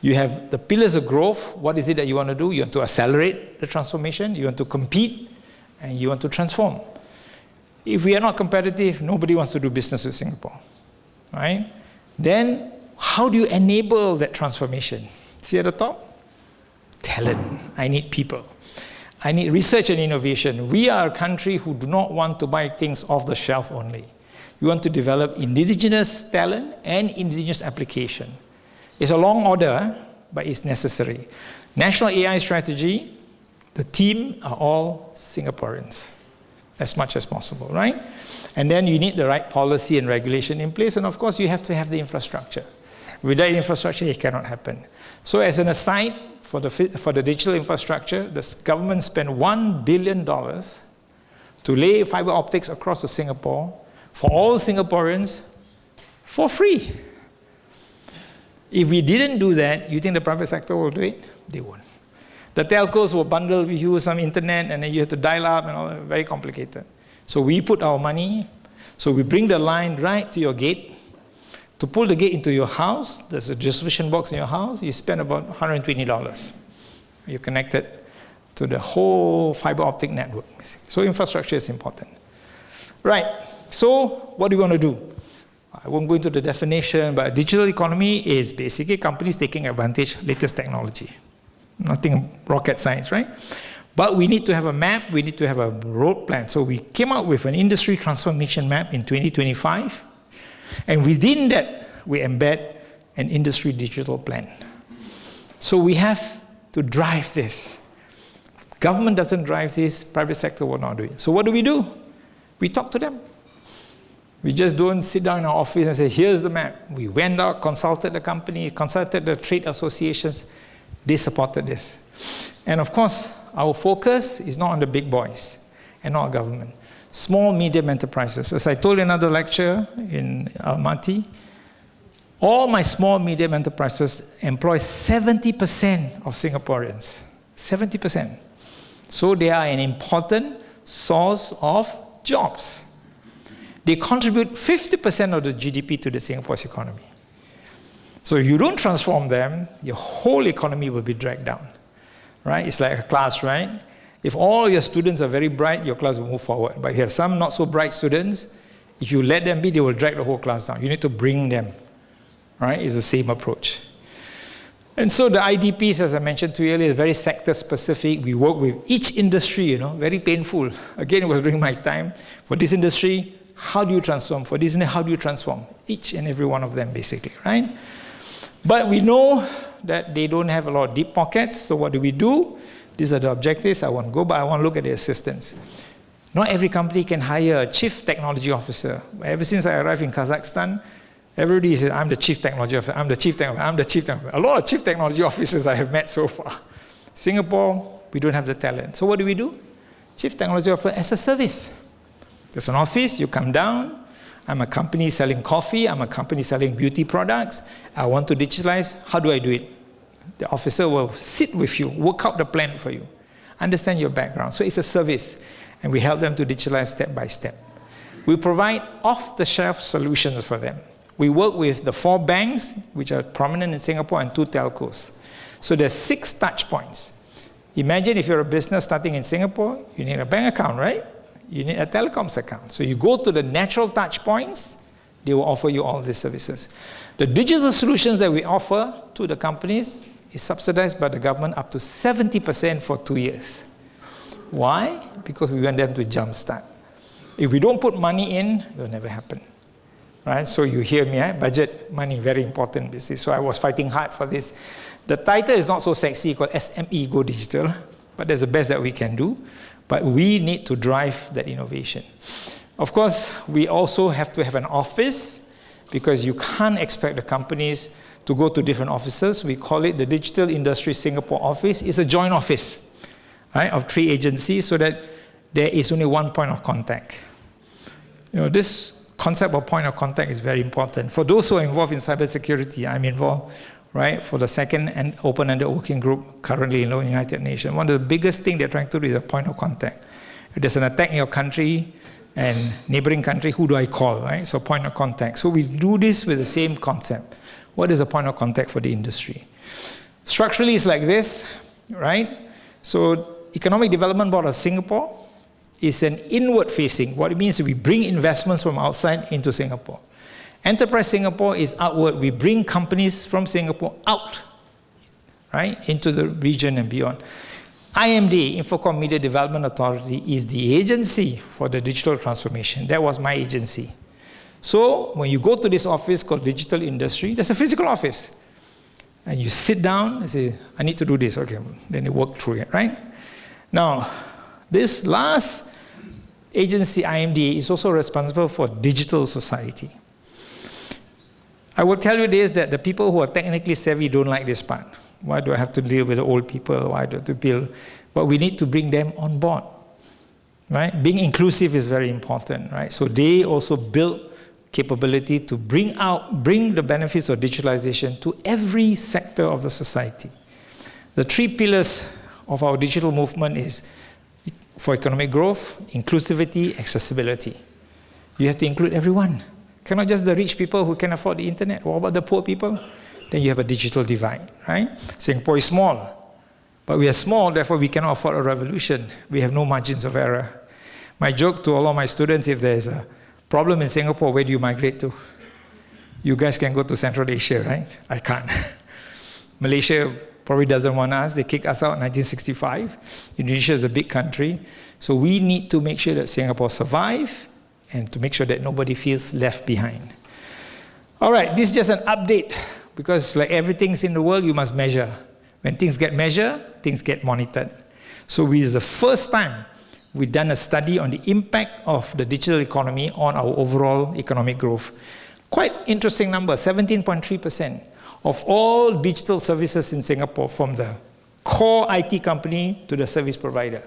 You have the pillars of growth. What is it that you want to do? You want to accelerate the transformation, you want to compete, and you want to transform. If we are not competitive, nobody wants to do business with Singapore, right? Then how do you enable that transformation? See at the top? Talent. I need people. I need research and innovation. We are a country who do not want to buy things off the shelf only. We want to develop indigenous talent and indigenous application. It's a long order, but it's necessary. National AI strategy, the team are all Singaporeans, as much as possible, right? And then you need the right policy and regulation in place, and of course you have to have the infrastructure. Without infrastructure, it cannot happen. So as an aside, for the digital infrastructure, the government spent $1 billion to lay fiber optics across to Singapore for all Singaporeans for free. If we didn't do that, you think the private sector will do it? They won't. The telcos will bundle with you some internet, and then you have to dial up and all that, very complicated. So we put our money, so we bring the line right to your gate. To pull the gate into your house, there's a distribution box in your house, you spend about $120. You're connected to the whole fiber optic network. So infrastructure is important. Right, so what do you want to do? I won't go into the definition, but digital economy is basically companies taking advantage of latest technology. Nothing rocket science, right? But we need to have a map, we need to have a road plan. So we came out with an industry transformation map in 2025. And within that, we embed an industry digital plan. So we have to drive this. Government doesn't drive this, private sector will not do it. So what do? We talk to them. We just don't sit down in our office and say, here's the map. We went out, consulted the company, consulted the trade associations. They supported this. And of course, our focus is not on the big boys and not government. Small, medium enterprises. As I told in another lecture in Almaty, all my small, medium enterprises employ 70% of Singaporeans. 70%. So they are an important source of jobs. They contribute 50% of the GDP to the Singapore's economy. So if you don't transform them, your whole economy will be dragged down. Right? It's like a class, right? If all your students are very bright, your class will move forward. But if you have some not so bright students, if you let them be, they will drag the whole class down. You need to bring them. Right? It's the same approach. And so the IDPs, as I mentioned to you earlier, is very sector specific. We work with each industry, very painful. Again, it was during my time. For this industry, how do you transform? For this industry, how do you transform? Each and every one of them, basically, right? But we know that they don't have a lot of deep pockets, so what do? These are the objectives. I won't go, but I want to look at the assistance. Not every company can hire a chief technology officer. Ever since I arrived in Kazakhstan, everybody says, I'm the chief technology officer, I'm the chief technology officer, I'm the chief technology officer. A lot of chief technology officers I have met so far. Singapore, we don't have the talent. So what do? Chief technology officer as a service. There's an office, you come down. I'm a company selling coffee, I'm a company selling beauty products. I want to digitalize, how do I do it? The officer will sit with you, work out the plan for you, understand your background. So it's a service, and we help them to digitalize step by step. We provide off-the-shelf solutions for them. We work with the 4 banks, which are prominent in Singapore, and 2 telcos. So there's 6 touch points. Imagine if you're a business starting in Singapore, you need a bank account, right? You need a telecoms account. So you go to the natural touch points, they will offer you all these services. The digital solutions that we offer to the companies is subsidized by the government up to 70% for 2 years. Why? Because we want them to jumpstart. If we don't put money in, it will never happen. Right? So you hear me, budget, money, very important business. So I was fighting hard for this. The title is not so sexy, called SME Go Digital, but that's the best that we can do. But we need to drive that innovation. Of course, we also have to have an office, because you can't expect the companies to go to different offices. We call it the Digital Industry Singapore office. It's a joint office, right, of 3 agencies, so that there is only one point of contact. This concept of point of contact is very important. For those who are involved in cybersecurity, I'm involved, right, for the second and open-ended working group currently in the United Nations. One of the biggest things they're trying to do is a point of contact. If there's an attack in your country and neighboring country, who do I call, right? So point of contact. So we do this with the same concept. What is a point of contact for the industry? Structurally, it's like this, right? So Economic Development Board of Singapore is an inward-facing. What it means is we bring investments from outside into Singapore. Enterprise Singapore is outward. We bring companies from Singapore out, right, into the region and beyond. IMD, Infocom Media Development Authority, is the agency for the digital transformation. That was my agency. So when you go to this office called Digital Industry, there's a physical office. And you sit down and say, I need to do this. Okay, then you work through it, right? Now, this last agency, IMD, is also responsible for digital society. I will tell you this, that the people who are technically savvy don't like this part. Why do I have to deal with the old people? Why do I have to build? But we need to bring them on board, right? Being inclusive is very important, right? So they also build capability to bring the benefits of digitalization to every sector of the society. The 3 pillars of our digital movement is for economic growth, inclusivity, accessibility. You have to include everyone. Cannot just the rich people who can afford the internet. What about the poor people? Then you have a digital divide, right? Singapore is small, but we are small, therefore we cannot afford a revolution. We have no margins of error. My joke to all of my students, if there's a problem in Singapore, where do you migrate to? You guys can go to Central Asia, right? I can't. Malaysia probably doesn't want us. They kicked us out in 1965. Indonesia is a big country. So we need to make sure that Singapore survives and to make sure that nobody feels left behind. All right, this is just an update, because like everything in the world, you must measure. When things get measured, things get monitored. So this is the first time we've done a study on the impact of the digital economy on our overall economic growth. Quite interesting number, 17.3% of all digital services in Singapore, from the core IT company to the service provider.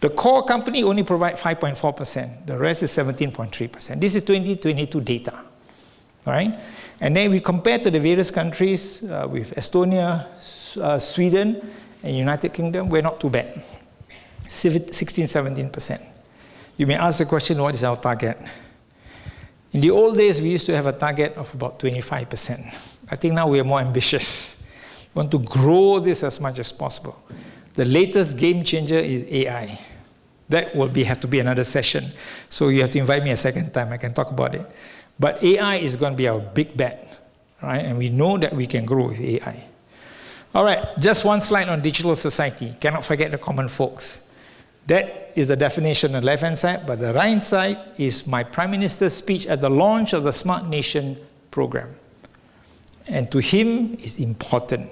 The core company only provides 5.4%. The rest is 17.3%. This is 2022 data, all right? And then we compare to the various countries with Estonia, Sweden, and United Kingdom. We're not too bad. 16-17%. You may ask the question, what is our target? In the old days, we used to have a target of about 25%. I think now we are more ambitious. We want to grow this as much as possible. The latest game changer is AI. That will have to be another session. So you have to invite me a second time. I can talk about it. But AI is going to be our big bet, right? And we know that we can grow with AI. All right, just one slide on digital society. Cannot forget the common folks. That is the definition on the left-hand side, but the right side is my Prime Minister's speech at the launch of the Smart Nation program. And to him, it's important.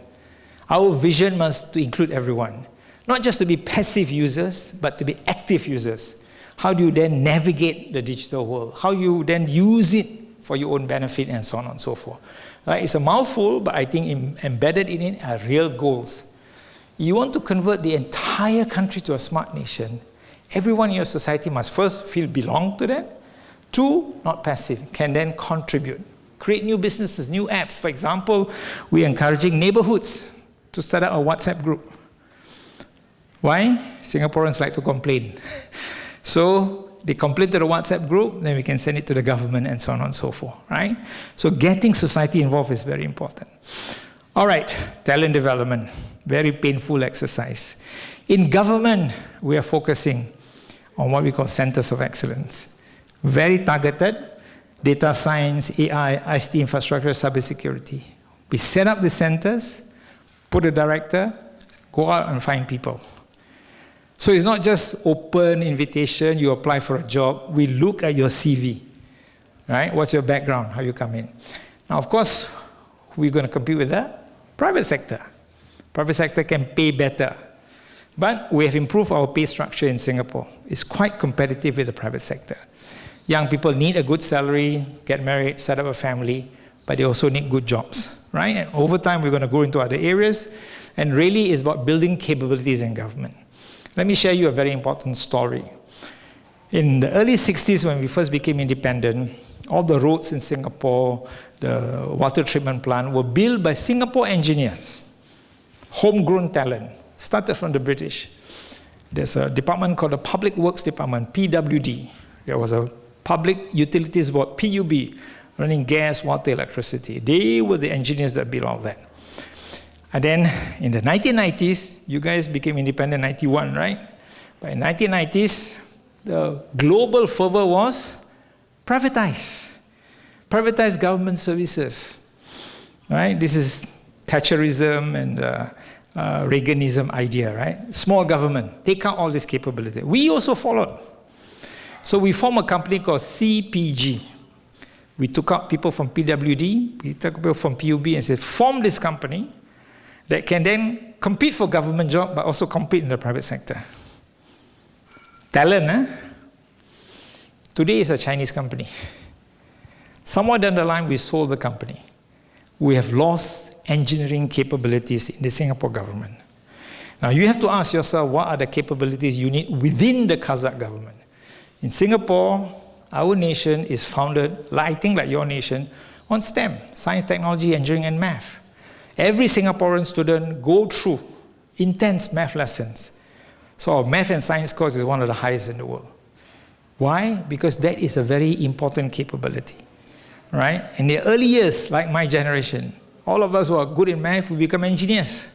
Our vision must to include everyone. Not just to be passive users, but to be active users. How do you then navigate the digital world? How you then use it for your own benefit and so on and so forth. Right? It's a mouthful, but I think embedded in it are real goals. You want to convert the entire country to a smart nation, everyone in your society must first feel belong to that. 2, not passive, can then contribute. Create new businesses, new apps. For example, we're encouraging neighborhoods to start up a WhatsApp group. Why? Singaporeans like to complain. So they complain to the WhatsApp group, then we can send it to the government and so on and so forth, right? So getting society involved is very important. All right, talent development, very painful exercise. In government, we are focusing on what we call centers of excellence. Very targeted, data science, AI, ICT infrastructure, cybersecurity. We set up the centers, put a director, go out and find people. So it's not just open invitation, you apply for a job. We look at your CV, right? What's your background, how you come in. Now, of course, we're going to compete with the private sector. Private sector can pay better. But we have improved our pay structure in Singapore. It's quite competitive with the private sector. Young people need a good salary, get married, set up a family, but they also need good jobs, right? And over time, we're going to go into other areas. And really, it's about building capabilities in government. Let me share you a very important story. In the early 60s, when we first became independent, all the roads in Singapore, the water treatment plant were built by Singapore engineers, homegrown talent, started from the British. There's a department called the Public Works Department, PWD. There was a Public Utilities Board, PUB, running gas, water, electricity. They were the engineers that built all that. And then in the 1990s, you guys became independent in 91, right? But in the 1990s, the global fervor was privatize. Privatize government services, right? This is Thatcherism and Reaganism idea, right? Small government, take out all this capability. We also followed. So we formed a company called CPG. We took out people from PWD, we took people from PUB and said, form this company that can then compete for government job, but also compete in the private sector. Talent, eh? Today is a Chinese company. Somewhere down the line, we sold the company. We have lost engineering capabilities in the Singapore government. Now, you have to ask yourself, what are the capabilities you need within the Kazakh government? In Singapore, our nation is founded, I think like your nation, on STEM, science, technology, engineering, and math. Every Singaporean student go through intense math lessons. So our math and science course is one of the highest in the world. Why? Because that is a very important capability, right? In the early years, like my generation, all of us who are good in math, we become engineers.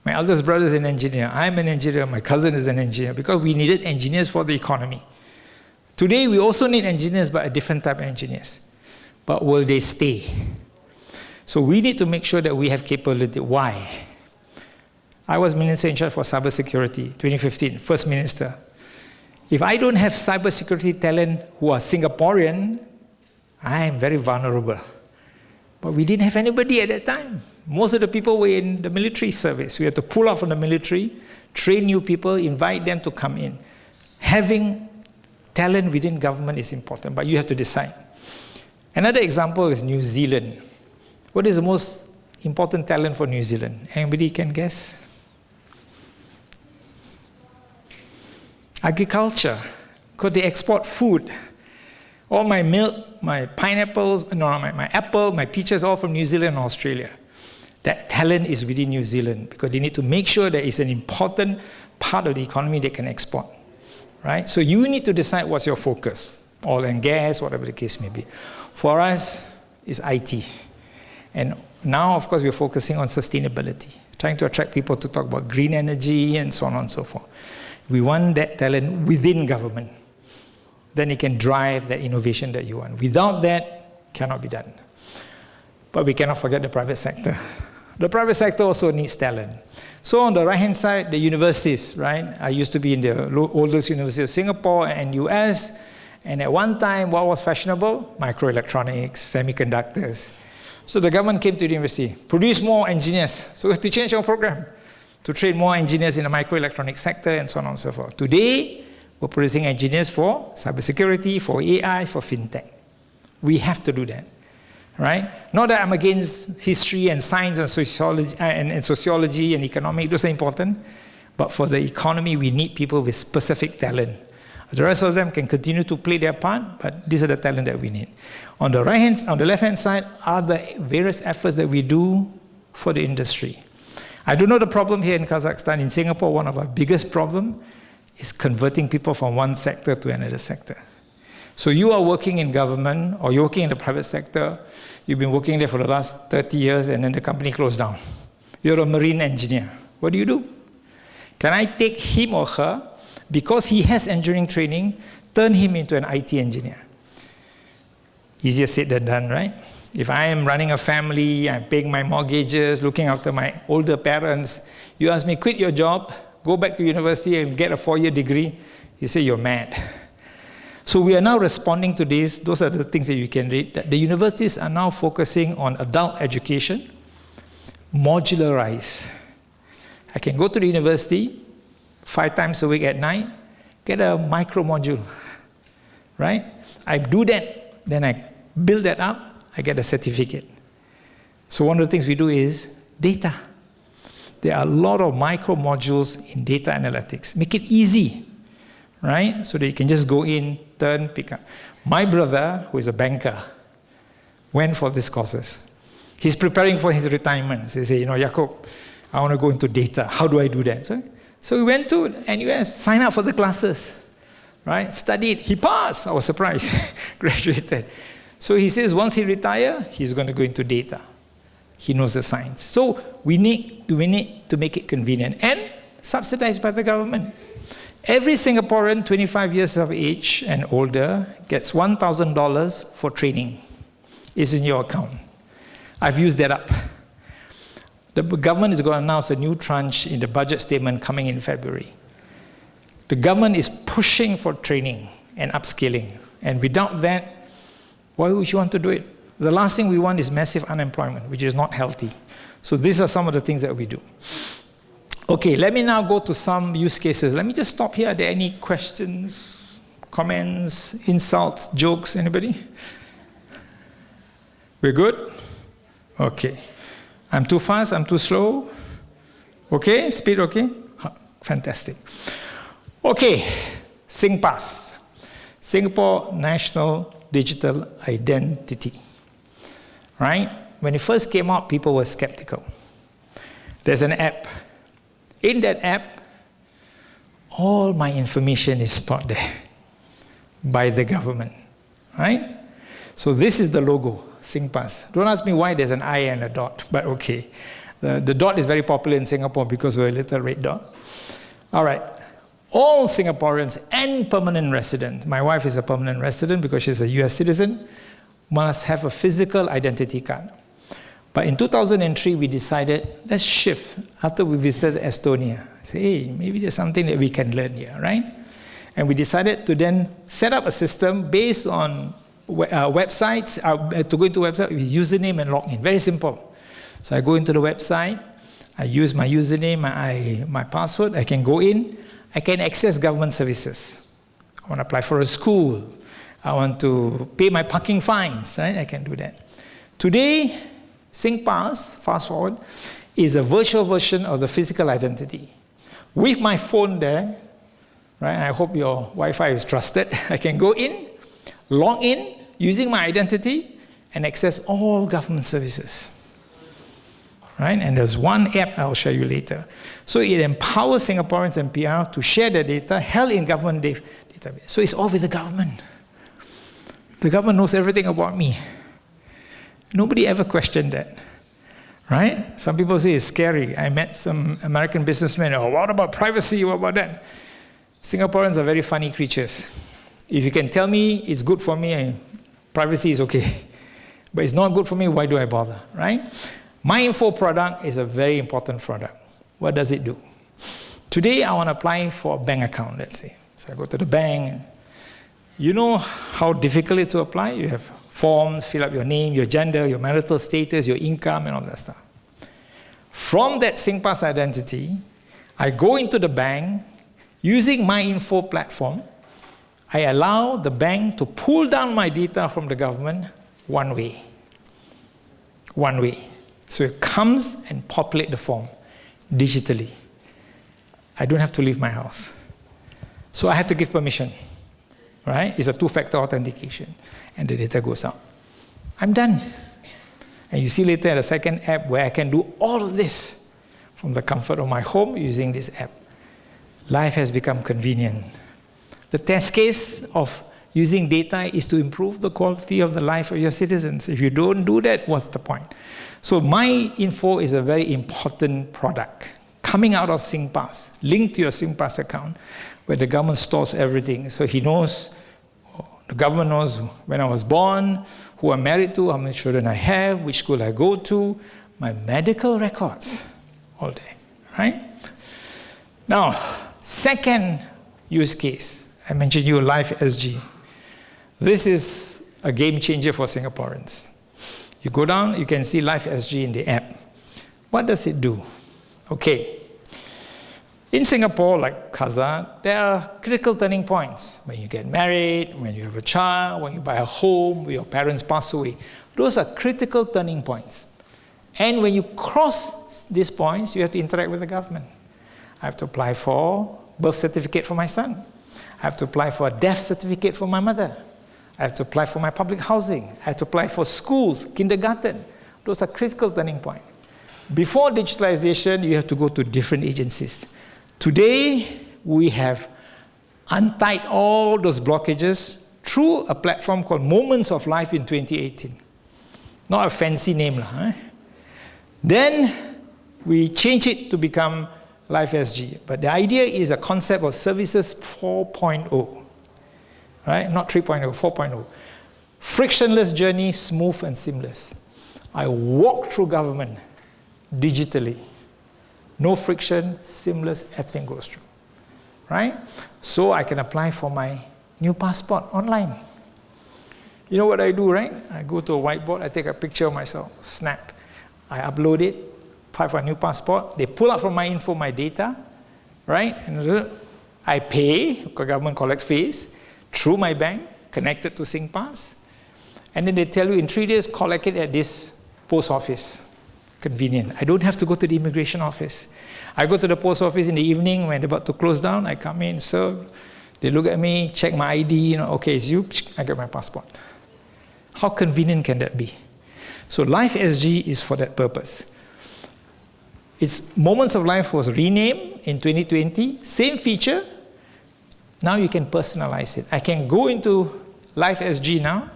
My eldest brother is an engineer. I'm an engineer. My cousin is an engineer because we needed engineers for the economy. Today, we also need engineers, but a different type of engineers. But will they stay? So we need to make sure that we have capability. Why? I was Minister in charge for cybersecurity, 2015, first minister. If I don't have cybersecurity talent who are Singaporean, I am very vulnerable. But we didn't have anybody at that time. Most of the people were in the military service. We had to pull out from the military, train new people, invite them to come in. Having talent within government is important, but you have to decide. Another example is New Zealand. What is the most important talent for New Zealand? Anybody can guess? Agriculture, because they export food. All my milk, my pineapples, my apple, my peaches, all from New Zealand and Australia. That talent is within New Zealand because they need to make sure that it's an important part of the economy they can export, right? So you need to decide what's your focus, oil and gas, whatever the case may be. For us, it's IT. And now, of course, we're focusing on sustainability, trying to attract people to talk about green energy and so on and so forth. We want that talent within government. Then it can drive that innovation that you want. Without that, cannot be done. But we cannot forget the private sector. The private sector also needs talent. So on the right-hand side, the universities, right? I used to be in the oldest university of Singapore and US. And at one time, what was fashionable? Microelectronics, semiconductors. So the government came to the university, produce more engineers. So we have to change our program to train more engineers in the microelectronics sector and so on and so forth. Today, we're producing engineers for cybersecurity, for AI, for fintech. We have to do that, right? Not that I'm against history and science and sociology and economics, those are important. But for the economy, we need people with specific talent. The rest of them can continue to play their part, but these are the talent that we need. On the left-hand side are the various efforts that we do for the industry. I don't know the problem here in Kazakhstan. In Singapore, one of our biggest problems is converting people from one sector to another sector. So you are working in government or you're working in the private sector. You've been working there for the last 30 years and then the company closed down. You're a marine engineer. What do? Can I take him or her, because he has engineering training, turn him into an IT engineer? Easier said than done, right? If I am running a family, I'm paying my mortgages, looking after my older parents, you ask me, quit your job, go back to university and get a 4-year degree, you say you're mad. So we are now responding to this. Those are the things that you can read. The universities are now focusing on adult education, modularized. I can go to the university 5 times a week at night, get a micro module, right? I do that, then I build that up, I get a certificate. So one of the things we do is data. There are a lot of micro modules in data analytics. Make it easy, right? So that you can just go in, turn, pick up. My brother, who is a banker, went for these courses. He's preparing for his retirement. So he said, Yaacob, I want to go into data. How do I do that? So we went to NUS, signed up for the classes, right? Studied. He passed. I was surprised. Graduated. So he says once he retires, he's going to go into data. He knows the science. So we need to make it convenient and subsidized by the government. Every Singaporean 25 years of age and older gets $1,000 for training. It's in your account. I've used that up. The government is going to announce a new tranche in the budget statement coming in February. The government is pushing for training and upskilling. And without that, why would you want to do it? The last thing we want is massive unemployment, which is not healthy. So these are some of the things that we do. Okay, let me now go to some use cases. Let me just stop here. Are there any questions, comments, insults, jokes? Anybody? We're good? Okay. I'm too fast? I'm too slow? Okay? Speed okay? Fantastic. Okay. SingPass. Singapore National Digital Identity. Right? When it first came out, people were skeptical. There's an app. In that app, all my information is stored there by the government. Right? So this is the logo, SingPass. Don't ask me why there's an I and a dot, but okay. The dot is very popular in Singapore because we're a little red dot. All right. All Singaporeans and permanent residents, my wife is a permanent resident because she's a US citizen, must have a physical identity card. But in 2003, we decided, let's shift after we visited Estonia. Say, hey, maybe there's something that we can learn here, right? And we decided to then set up a system based on websites, to go into a website with username and login. Very simple. So I go into the website, I use my username, my password, I can go in, I can access government services. I want to apply for a school. I want to pay my parking fines, right? I can do that. Today, SingPass, fast forward, is a virtual version of the physical identity. With my phone there, right? I hope your Wi-Fi is trusted. I can go in, log in, using my identity, and access all government services. Right? And there's one app I'll show you later. So it empowers Singaporeans and PR to share their data held in government database. So it's all with the government. The government knows everything about me. Nobody ever questioned that. Right? Some people say it's scary. I met some American businessmen. Oh, what about privacy? What about that? Singaporeans are very funny creatures. If you can tell me it's good for me, privacy is okay. But it's not good for me, why do I bother? Right? My info product is a very important product. What does it do? Today, I want to apply for a bank account, let's say. So I go to the bank. And you know how difficult it is to apply? You have forms, fill up your name, your gender, your marital status, your income, and all that stuff. From that SingPass identity, I go into the bank, using my info platform, I allow the bank to pull down my data from the government one way. One way. So it comes and populates the form digitally. I don't have to leave my house. So I have to give permission. Right? It's a two-factor authentication. And the data goes out. I'm done. And you see later the second app where I can do all of this from the comfort of my home using this app. Life has become convenient. The test case of using data is to improve the quality of the life of your citizens. If you don't do that, what's the point? So my info is a very important product coming out of SingPass, linked to your SingPass account, where the government stores everything. So he knows, the government knows when I was born, who I'm married to, how many children I have, which school I go to, my medical records, all day, right? Now, second use case, I mentioned you LIFESG. This is a game changer for Singaporeans. You go down, you can see LIFESG in the app. What does it do? Okay. In Singapore, like Kazan, there are critical turning points. When you get married, when you have a child, when you buy a home, when your parents pass away. Those are critical turning points. And when you cross these points, you have to interact with the government. I have to apply for birth certificate for my son. I have to apply for a death certificate for my mother. I have to apply for my public housing. I have to apply for schools, kindergarten. Those are critical turning points. Before digitalization, you have to go to different agencies. Today, we have untied all those blockages through a platform called Moments of Life in 2018. Not a fancy name. Then we changed it to become LIFESG. But the idea is a concept of services 4.0. Right? Not 3.0, 4.0. Frictionless journey, smooth and seamless. I walk through government digitally. No friction, seamless, everything goes through. Right? So I can apply for my new passport online. You know what I do, right? I go to a whiteboard, I take a picture of myself, snap. I upload it, apply for a new passport. They pull out from my info my data, right? And I pay, because government collects fees, through my bank, connected to SingPass. And then they tell you in 3 days, collect it at this post office. Convenient. I don't have to go to the immigration office. I go to the post office in the evening when they're about to close down. I come in, serve. They look at me, check my ID. Okay, it's you. I get my passport. How convenient can that be? So LIFESG is for that purpose. Its Moments of Life was renamed in 2020. Same feature. Now you can personalize it. I can go into LIFESG now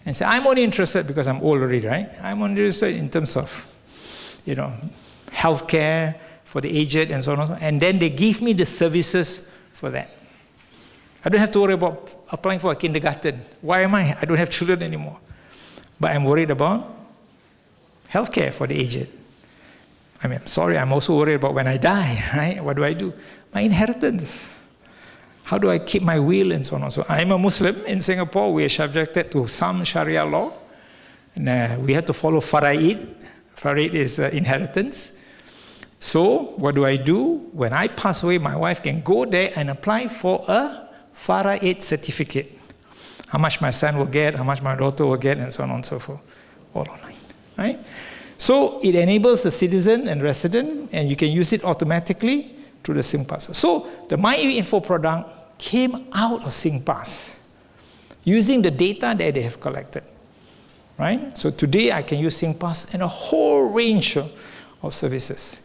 and say, I'm only interested because I'm old already, right? I'm only interested in terms of healthcare for the aged and so on and so on. And then they give me the services for that. I don't have to worry about applying for a kindergarten. Why am I? I don't have children anymore. But I'm worried about healthcare for the aged. I mean, sorry, I'm also worried about when I die, right? What do I do? My inheritance. How do I keep my will and so on and so on? I'm a Muslim in Singapore. We are subjected to some Sharia law. And we have to follow Fara'id. Fara'id is inheritance. So what do I do? When I pass away, my wife can go there and apply for a Fara'id certificate. How much my son will get, how much my daughter will get, and so on and so forth. All online, right? So it enables the citizen and resident, and you can use it automatically through the SingPass. So the MyInfo product came out of SingPass using the data that they have collected, right? So today I can use SingPass and a whole range of services.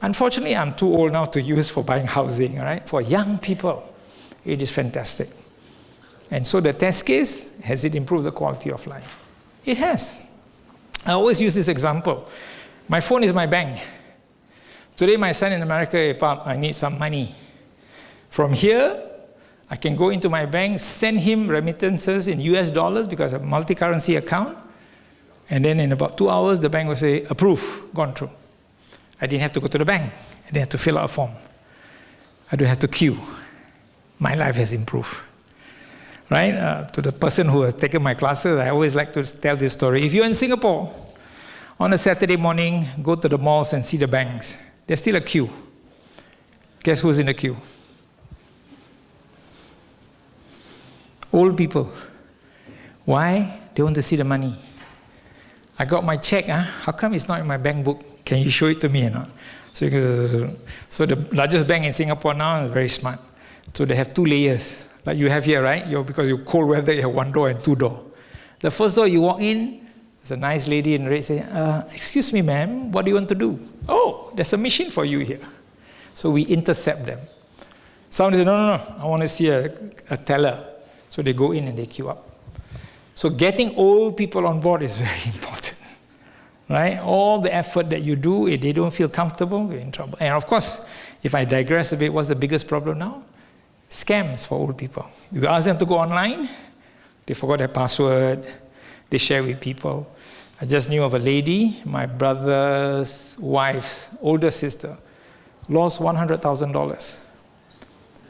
Unfortunately, I'm too old now to use for buying housing, right? For young people, it is fantastic. And so the test case, has it improved the quality of life? It has. I always use this example. My phone is my bank. Today, my son in America, hey, Pop, I need some money. From here, I can go into my bank, send him remittances in US dollars because I have a multi-currency account. And then in about 2 hours, the bank will say, approve, gone through. I didn't have to go to the bank. I didn't have to fill out a form. I don't have to queue. My life has improved. Right? To the person who has taken my classes, I always like to tell this story. If you're in Singapore, on a Saturday morning, go to the malls and see the banks. There's still a queue. Guess who's in the queue? Old people. Why? They want to see the money. I got my check. How come it's not in my bank book? Can you show it to me or not? So the largest bank in Singapore now is very smart. So they have 2 layers. Like you have here, right? Because you're cold weather, you have 1 door and 2 doors. The first door you walk in, there's a nice lady in red saying, excuse me, ma'am, what do you want to do? Oh, there's a machine for you here. So we intercept them. Some say, no, I want to see a teller. So they go in and they queue up. So getting old people on board is very important. Right? All the effort that you do, if they don't feel comfortable, you're in trouble. And of course, if I digress a bit, what's the biggest problem now? Scams for old people. If you ask them to go online, they forgot their password, they share with people. I just knew of a lady, my brother's wife's older sister, lost $100,000.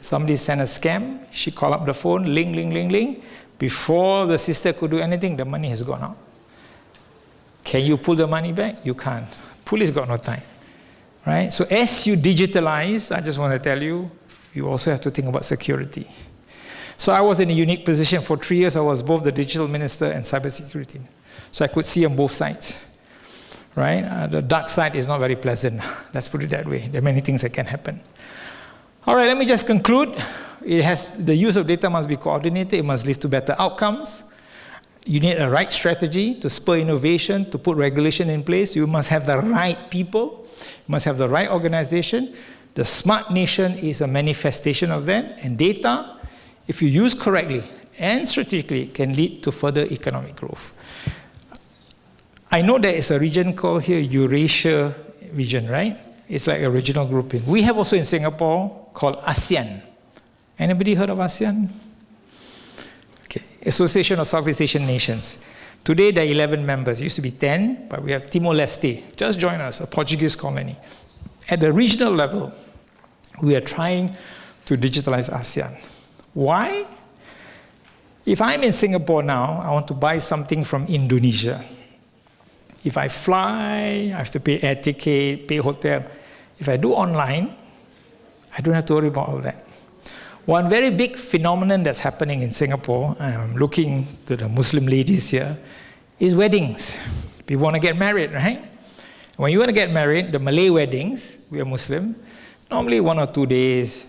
Somebody sent a scam. She called up the phone, ling, ling, ling, ling. Before the sister could do anything, the money has gone out. Can you pull the money back? You can't. Police got no time, right? So as you digitalize, I just want to tell you, you also have to think about security. So I was in a unique position. For 3 years, I was both the digital minister and cybersecurity. So I could see on both sides, right? The dark side is not very pleasant. Let's put it that way. There are many things that can happen. All right, let me just conclude. The use of data must be coordinated. It must lead to better outcomes. You need a right strategy to spur innovation, to put regulation in place. You must have the right people. You must have the right organization. The smart nation is a manifestation of that. And data, if you use correctly and strategically, can lead to further economic growth. I know there is a region called here Eurasia region, right? It's like a regional grouping. We have also in Singapore called ASEAN. Anybody heard of ASEAN? Okay. Association of Southeast Asian Nations. Today there are 11 members. It used to be 10, but we have Timor-Leste. Just join us, a Portuguese colony. At the regional level, we are trying to digitalize ASEAN. Why? If I'm in Singapore now, I want to buy something from Indonesia. If I fly, I have to pay air ticket, pay hotel. If I do online, I don't have to worry about all that. One very big phenomenon that's happening in Singapore, I'm looking to the Muslim ladies here, is weddings. People want to get married, right? When you want to get married, the Malay weddings, we are Muslim, normally 1 or 2 days.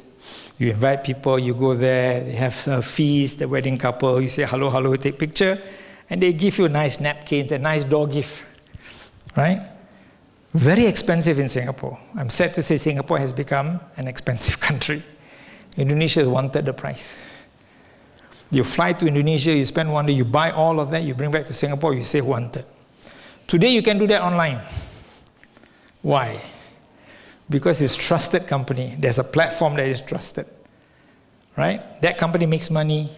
You invite people, you go there, they have a feast, the wedding couple, you say hello, hello, take picture, and they give you nice napkins, a nice door gift, right? Very expensive in Singapore. I'm sad to say Singapore has become an expensive country. Indonesia is 1/3 the price. You fly to Indonesia, you spend 1 day, you buy all of that, you bring back to Singapore, you save 1/3. Today you can do that online. Why? Because it's a trusted company. There's a platform that is trusted, right? That company makes money,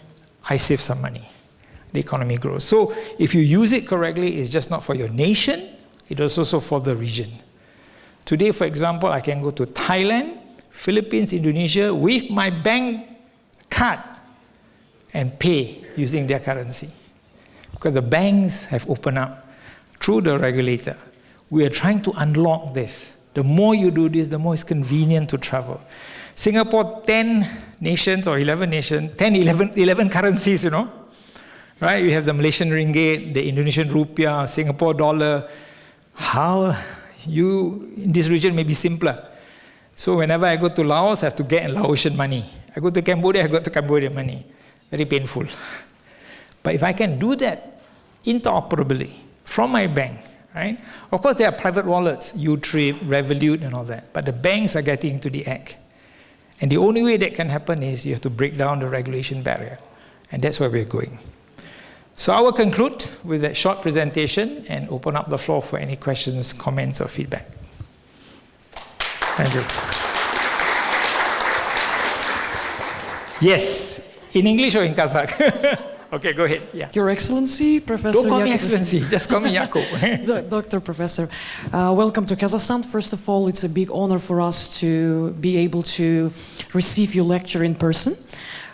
I save some money. The economy grows. So if you use it correctly, it's just not for your nation, it is also for the region. Today, for example, I can go to Thailand, Philippines, Indonesia with my bank card and pay using their currency. Because the banks have opened up through the regulator. We are trying to unlock this. The more you do this, the more it's convenient to travel. Singapore, 10 nations or 11 nations, 11 currencies, you know. Right? You have the Malaysian ringgit, the Indonesian rupiah, Singapore dollar. How you, in this region, may be simpler. So whenever I go to Laos, I have to get Laotian money. I go to Cambodia, I go to Cambodian money. Very painful. But if I can do that interoperably from my bank, right? Of course, there are private wallets, Utrip, Revolut, and all that. But the banks are getting into the act. And the only way that can happen is you have to break down the regulation barrier. And that's where we're going. So I will conclude with that short presentation and open up the floor for any questions, comments, or feedback. Thank you. Yes, in English or in Kazakh? Okay, go ahead. Yeah. Your Excellency, Professor. Don't call me Yaacob. Excellency, just call me Yaacob. Dr. Professor, welcome to Kazakhstan. First of all, it's a big honor for us to be able to receive your lecture in person.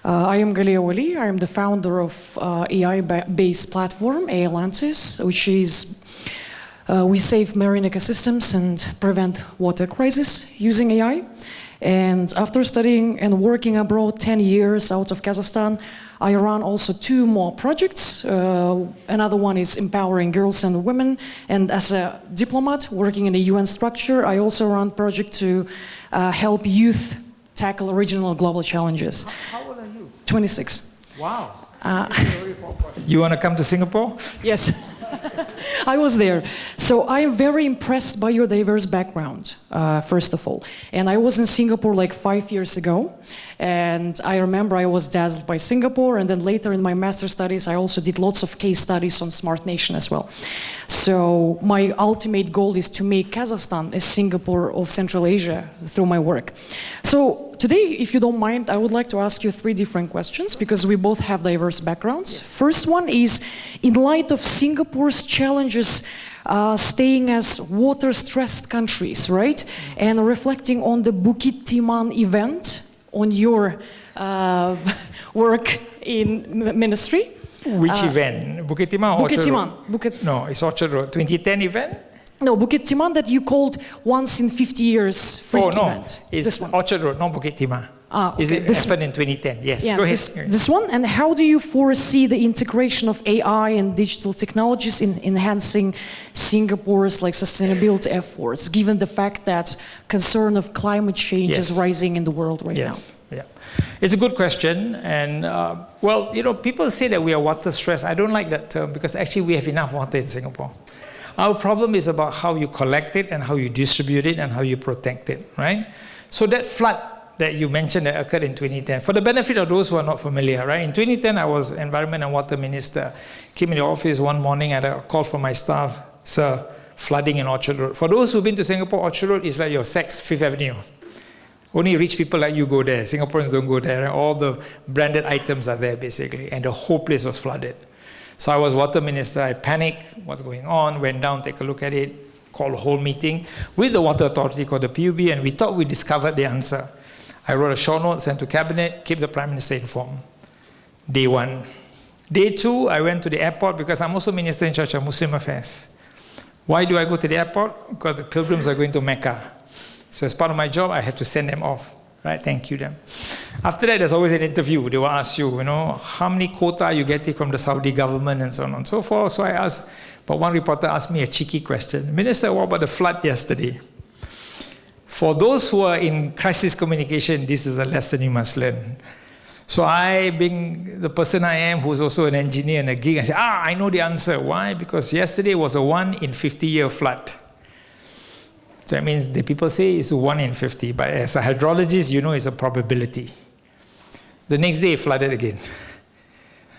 I am Galia Wali. I am the founder of AI-based platform, Emergence, which is we save marine ecosystems and prevent water crisis using AI. And after studying and working abroad 10 years out of Kazakhstan, I run also 2 more projects. Another one is empowering girls and women. And as a diplomat working in a UN structure, I also run a project to help youth tackle regional global challenges. How old are you? 26. Wow. You want to come to Singapore? Yes. I was there. So I am very impressed by your diverse background, first of all. And I was in Singapore like 5 years ago. And I remember I was dazzled by Singapore. And then later in my master's studies, I also did lots of case studies on Smart Nation as well. So my ultimate goal is to make Kazakhstan a Singapore of Central Asia through my work. So today, if you don't mind, I would like to ask you 3 different questions because we both have diverse backgrounds. First one is, in light of Singapore's challenges staying as water-stressed countries, right? And reflecting on the Bukit Timah event on your work in ministry. Which event? Bukit Timah or Bukit Orchard Timah. Road? No, it's Orchard Road. 2010 event? No, Bukit Timah that you called once in 50 years free event. It's this one. Orchard Road, not Bukit Timah. Okay. Is it happened in 2010? Yes, Yeah, go ahead. this one. And how do you foresee the integration of AI and digital technologies in enhancing Singapore's sustainability efforts, given the fact that concern of climate change is rising in the world right now? Yeah. It's a good question. And, people say that we are water stressed. I don't like that term because actually we have enough water in Singapore. Our problem is about how you collect it and how you distribute it and how you protect it, right? So that flood that you mentioned that occurred in 2010, for the benefit of those who are not familiar, right? In 2010, I was Environment and Water Minister. Came in the office one morning, I had a call from my staff, sir, flooding in Orchard Road. For those who've been to Singapore, Orchard Road is like your Saks Fifth Avenue. Only rich people like you go there. Singaporeans don't go there. All the branded items are there, basically. And the whole place was flooded. So I was water minister. I panicked, what's going on, went down, take a look at it, called a whole meeting with the water authority called the PUB, and we thought we discovered the answer. I wrote a short note, sent to cabinet, keep the Prime Minister informed. Day one. Day two, I went to the airport because I'm also minister in charge of Muslim affairs. Why do I go to the airport? Because the pilgrims are going to Mecca. So as part of my job, I had to send them off, right? Thank you them. After that, there's always an interview. They will ask you, how many quota are you getting from the Saudi government and so on and so forth. So I asked, but one reporter asked me a cheeky question. Minister, what about the flood yesterday? For those who are in crisis communication, this is a lesson you must learn. So I, being the person I am, who's also an engineer and a geek, I say, I know the answer. Why? Because yesterday was a 1 in 50-year flood. So that means the people say it's a 1 in 50, but as a hydrologist, it's a probability. The next day, it flooded again.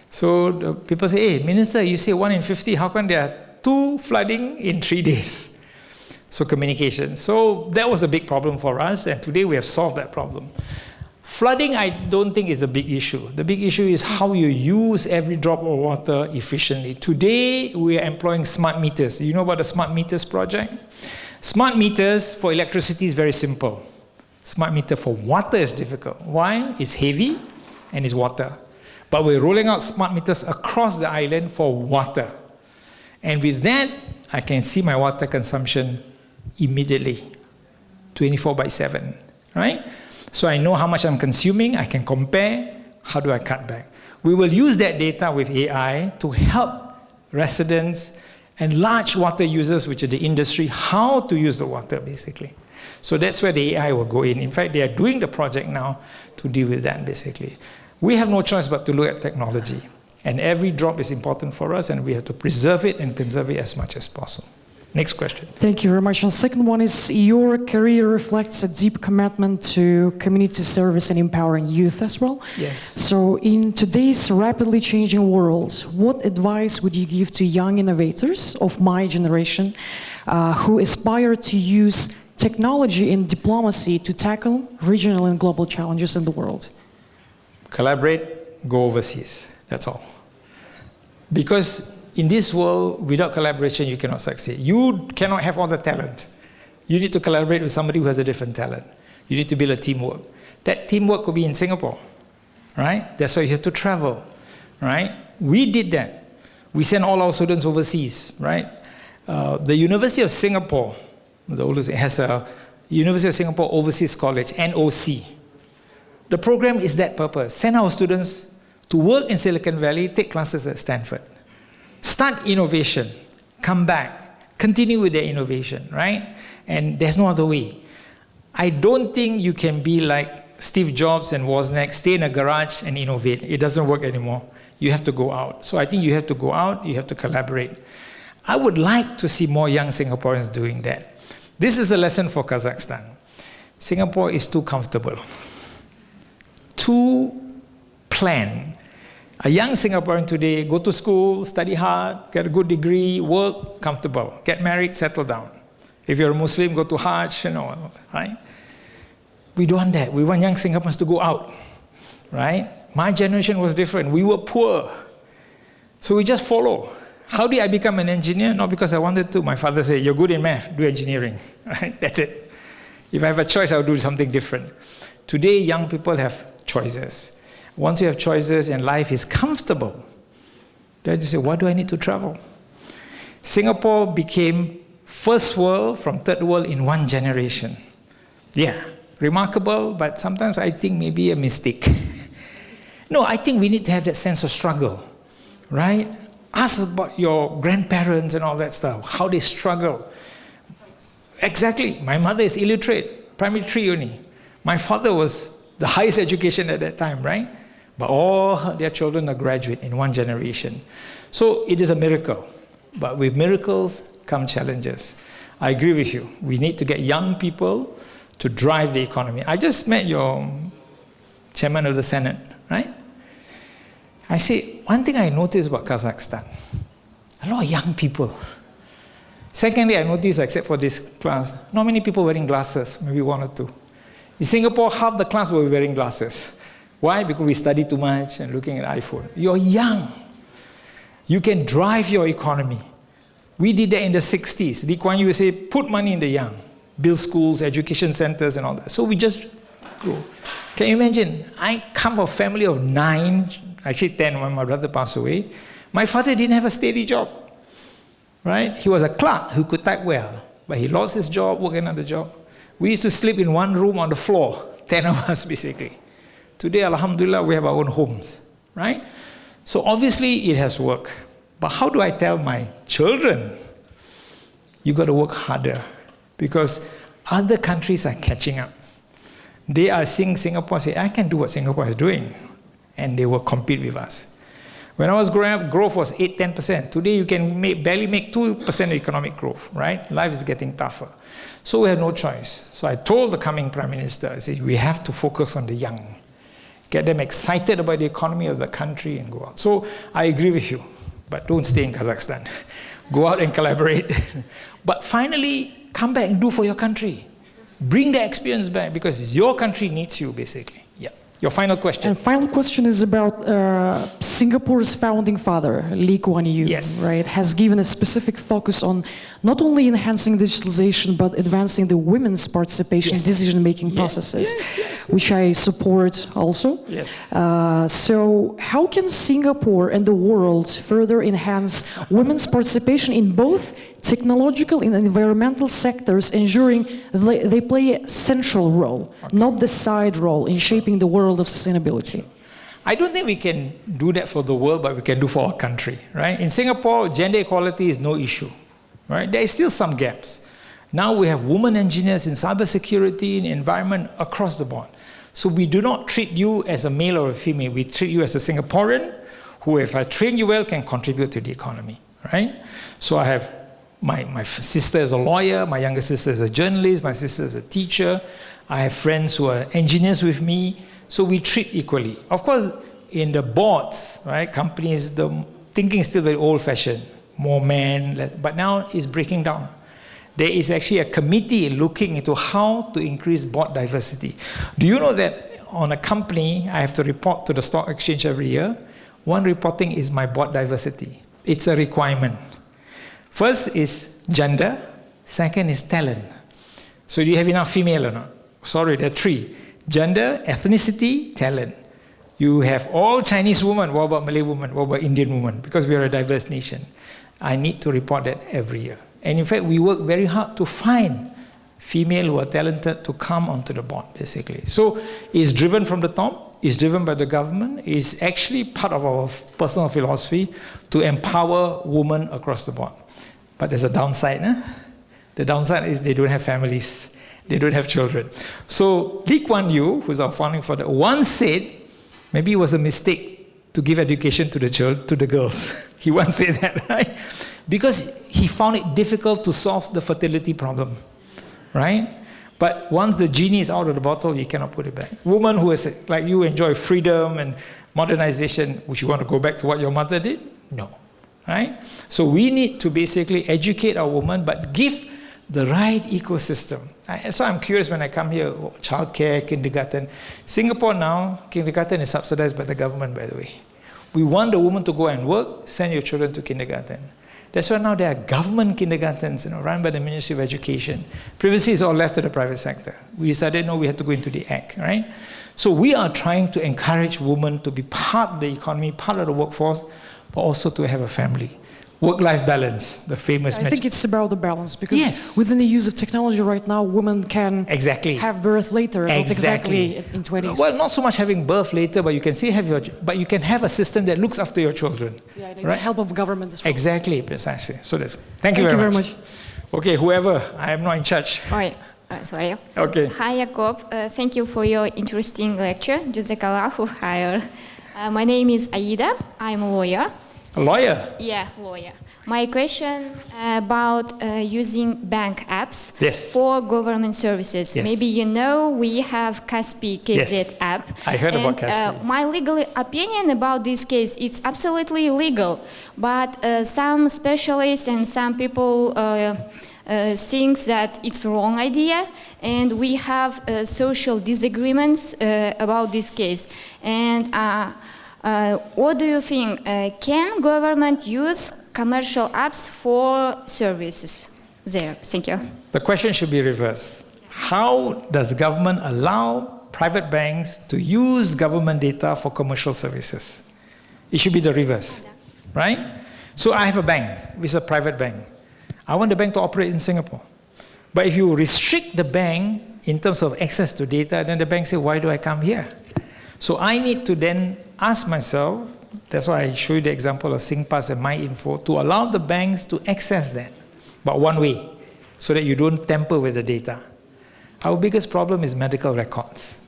So the people say, hey, Minister, you say 1 in 50, how come there are 2 flooding in 3 days? So communication. So that was a big problem for us, and today we have solved that problem. Flooding, I don't think is a big issue. The big issue is how you use every drop of water efficiently. Today, we are employing smart meters. You know about the smart meters project? Smart meters for electricity is very simple. Smart meter for water is difficult. Why? It's heavy and it's water. But we're rolling out smart meters across the island for water. And with that, I can see my water consumption immediately, 24/7, right? So I know how much I'm consuming, I can compare, how do I cut back? We will use that data with AI to help residents and large water users, which are the industry, how to use the water, basically. So that's where the AI will go in. In fact, they are doing the project now to deal with that, basically. We have no choice but to look at technology. And every drop is important for us, and we have to preserve it and conserve it as much as possible. Next question. Thank you very much. And the second one is, your career reflects a deep commitment to community service and empowering youth as well. Yes. So in today's rapidly changing world, what advice would you give to young innovators of my generation who aspire to use technology and diplomacy to tackle regional and global challenges in the world? Collaborate, go overseas. That's all. Because in this world, without collaboration, you cannot succeed. You cannot have all the talent. You need to collaborate with somebody who has a different talent. You need to build a teamwork. That teamwork could be in Singapore, right? That's why you have to travel, right? We did that. We sent all our students overseas, right? The University of Singapore, the oldest, has a University of Singapore Overseas College, NOC. The program is that purpose. Send our students to work in Silicon Valley, take classes at Stanford. Start innovation, come back, continue with their innovation, right? And there's no other way. I don't think you can be like Steve Jobs and Wozniak, stay in a garage and innovate. It doesn't work anymore. You have to go out. So I think you have to go out, you have to collaborate. I would like to see more young Singaporeans doing that. This is a lesson for Kazakhstan. Singapore is too comfortable, too planned. A young Singaporean today, go to school, study hard, get a good degree, work, comfortable, get married, settle down. If you're a Muslim, go to Hajj, right? We don't want that. We want young Singaporeans to go out, right? My generation was different. We were poor. So we just follow. How did I become an engineer? Not because I wanted to. My father said, you're good in math, do engineering. Right? That's it. If I have a choice, I'll do something different. Today, young people have choices. Once you have choices and life is comfortable, then you say, why do I need to travel? Singapore became first world from third world in one generation. Yeah, remarkable, but sometimes I think maybe a mistake. No, I think we need to have that sense of struggle, right? Ask about your grandparents and all that stuff, how they struggle. Exactly. My mother is illiterate, primary 3 only. My father was the highest education at that time, right? But all their children are graduate in one generation. So it is a miracle. But with miracles come challenges. I agree with you. We need to get young people to drive the economy. I just met your chairman of the Senate, right? I say, one thing I noticed about Kazakhstan, a lot of young people. Secondly, I noticed, except for this class, not many people wearing glasses, maybe 1 or 2. In Singapore, half the class were wearing glasses. Why? Because we study too much and looking at iPhone. You're young. You can drive your economy. We did that in the 60s. Lee Kuan Yew say, put money in the young. Build schools, education centers and all that. So we just go. Can you imagine? I come from a family of 9, actually 10 when my brother passed away. My father didn't have a steady job. Right? He was a clerk who could type well. But he lost his job, worked another job. We used to sleep in one room on the floor. 10 of us basically. Today, alhamdulillah, we have our own homes. Right? So obviously it has worked. But how do I tell my children? You got to work harder. Because other countries are catching up. They are seeing Singapore say, I can do what Singapore is doing. And they will compete with us. When I was growing up, growth was 8-10%. Today you can barely make 2% economic growth, right? Life is getting tougher. So we have no choice. So I told the coming Prime Minister, I said, we have to focus on the young. Get them excited about the economy of the country and go out. So I agree with you, but don't stay in Kazakhstan. Go out and collaborate. But finally, come back and do for your country. Bring the experience back because your country needs you, basically. Yeah. Your final question. And final question is about Singapore's founding father, Lee Kuan Yew. Yes. Right, has given a specific focus on not only enhancing digitalization but advancing the women's participation in decision-making processes, which I support also. Yes. So how can Singapore and the world further enhance women's participation in both technological and environmental sectors, ensuring they play a central role, not the side role in shaping the world of sustainability? I don't think we can do that for the world, but we can do for our country, right? In Singapore, gender equality is no issue, right? There is still some gaps. Now we have women engineers in cybersecurity, in environment, across the board. So we do not treat you as a male or a female. We treat you as a Singaporean who, if I train you well, can contribute to the economy, right? So I have my sister is a lawyer, my younger sister is a journalist, my sister is a teacher. I have friends who are engineers with me. So we treat equally. Of course, in the boards, right, companies, the thinking is still very old-fashioned. More men, but now it's breaking down. There is actually a committee looking into how to increase board diversity. Do you know that on a company, I have to report to the stock exchange every year? One reporting is my board diversity. It's a requirement. First is gender, second is talent. So do you have enough female or not? Sorry, there are 3. Gender, ethnicity, talent. You have all Chinese women, what about Malay women, what about Indian women? Because we are a diverse nation. I need to report that every year. And in fact, we work very hard to find female who are talented to come onto the board, basically. So it's driven from the top, it's driven by the government, it's actually part of our personal philosophy to empower women across the board. But there's a downside. The downside is they don't have families. They don't have children. So Lee Kuan Yew, who's our founding father, once said, maybe it was a mistake to give education to the girls. He once said that, right? Because he found it difficult to solve the fertility problem, right? But once the genie is out of the bottle, you cannot put it back. Women who is like you enjoy freedom and modernization, would you want to go back to what your mother did? No. Right? So we need to basically educate our women, but give the right ecosystem. So I'm curious when I come here, childcare, kindergarten. Singapore now, kindergarten is subsidized by the government, by the way. We want the woman to go and work, send your children to kindergarten. That's why now there are government kindergartens, run by the Ministry of Education. Previously, it's all left to the private sector. We decided, no, we had to go into the act, right? So we are trying to encourage women to be part of the economy, part of the workforce, but also to have a family. Work-life balance, the famous I think it's about the balance, because yes. within the use of technology right now, women can have birth later, not exactly in 20s. Well, not so much having birth later, but you can still have but you can have a system that looks after your children. Yeah, it needs help of government as well. Exactly, precisely. So that's, thank you very much. Okay, whoever, I am not in charge. Oi, sorry. Okay. Hi, Yaacob. Thank you for your interesting lecture. Jazakallahu khair. My name is Aida. I'm a lawyer. A lawyer? Yeah, lawyer. My question about using bank apps for government services. Yes. Maybe you know we have Kaspi KZ app. I heard about Kaspi. My legal opinion about this case, it's absolutely illegal. But some specialists and some people think that it's a wrong idea. And we have social disagreements about this case. And what do you think? Can government use commercial apps for services there? Thank you. The question should be reversed. How does government allow private banks to use government data for commercial services? It should be the reverse, right? So I have a bank, which is a private bank. I want the bank to operate in Singapore. But if you restrict the bank in terms of access to data, then the bank says, why do I come here? So I need to then ask myself, that's why I show you the example of SingPass and MyInfo, to allow the banks to access that, but one way, so that you don't tamper with the data. Our biggest problem is medical records,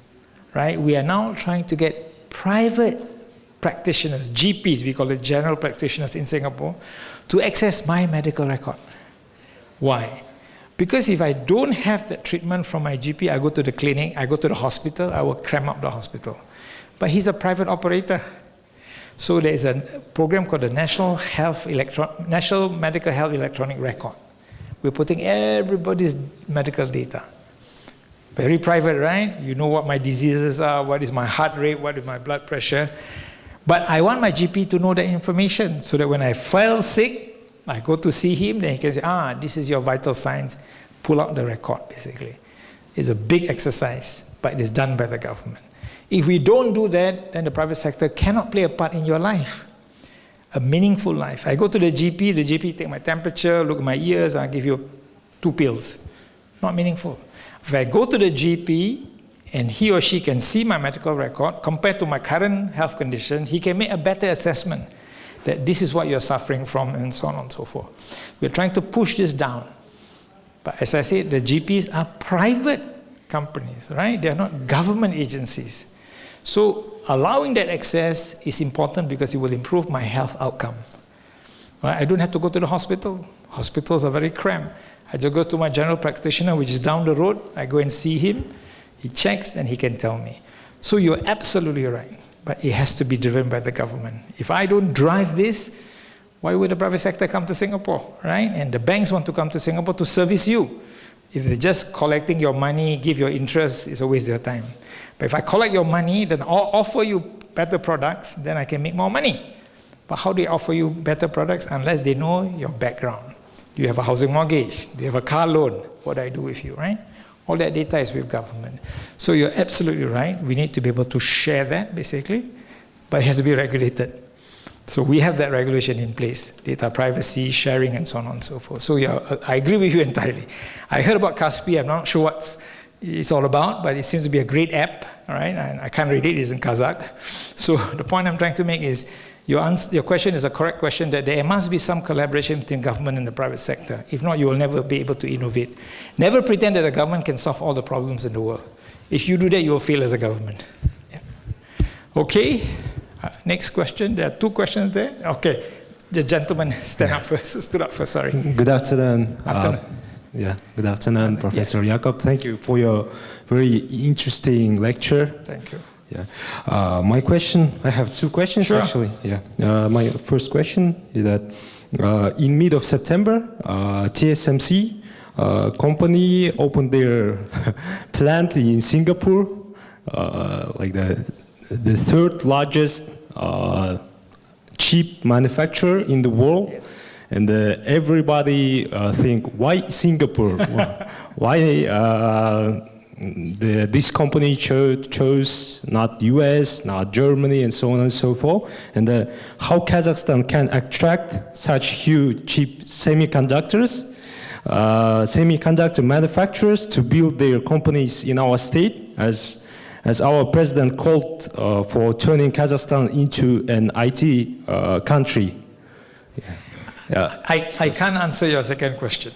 right? We are now trying to get private practitioners, GPs, we call it general practitioners in Singapore, to access my medical record. Why? Because if I don't have that treatment from my GP, I go to the clinic, I go to the hospital, I will cram up the hospital. But he's a private operator. So there is a program called the National Medical Health Electronic Record. We're putting everybody's medical data. Very private, right? You know what my diseases are, what is my heart rate, what is my blood pressure. But I want my GP to know that information so that when I fell sick, I go to see him, then he can say, this is your vital signs. Pull out the record, basically. It's a big exercise, but it is done by the government. If we don't do that, then the private sector cannot play a part in your life, a meaningful life. I go to the GP take my temperature, look at my ears, and I give you 2 pills. Not meaningful. If I go to the GP and he or she can see my medical record compared to my current health condition, he can make a better assessment that this is what you're suffering from and so on and so forth. We're trying to push this down. But as I said, the GPs are private companies, right? They're not government agencies. So allowing that access is important because it will improve my health outcome. Right? I don't have to go to the hospital. Hospitals are very cramped. I just go to my general practitioner, which is down the road. I go and see him. He checks and he can tell me. So you're absolutely right. But it has to be driven by the government. If I don't drive this, why would the private sector come to Singapore, right? And the banks want to come to Singapore to service you. If they're just collecting your money, give your interest, it's a waste of your time. But if I collect your money, then I'll offer you better products, then I can make more money. But how do they offer you better products unless they know your background? Do you have a housing mortgage? Do you have a car loan? What do I do with you, right? All that data is with government. So you're absolutely right. We need to be able to share that, basically, but it has to be regulated. So we have that regulation in place, data privacy, sharing, and so on and so forth. So yeah, I agree with you entirely. I heard about Kaspi. I'm not sure what it's all about, but it seems to be a great app, all right? And I can't read it. It's in Kazakh. So the point I'm trying to make is your question is a correct question, that there must be some collaboration between government and the private sector. If not, you will never be able to innovate. Never pretend that the government can solve all the problems in the world. If you do that, you will fail as a government. Yeah. Okay. Next question. There are 2 questions there. Okay. The gentleman stood up first, sorry. Good afternoon. Afternoon. Good afternoon, Professor Yaacob. Thank you for your very interesting lecture. Thank you. Yeah. My question, I have 2 questions actually. Yeah. My first question is that in mid of September, TSMC company opened their plant in Singapore, like the 3rd largest chip manufacturer in the world. Yes. and everybody think, why Singapore? Why this company chose not US, not Germany, and so on and so forth, and how Kazakhstan can attract such huge, cheap semiconductors, semiconductor manufacturers to build their companies in our state, as our president called for turning Kazakhstan into an IT country. I can't answer your second question.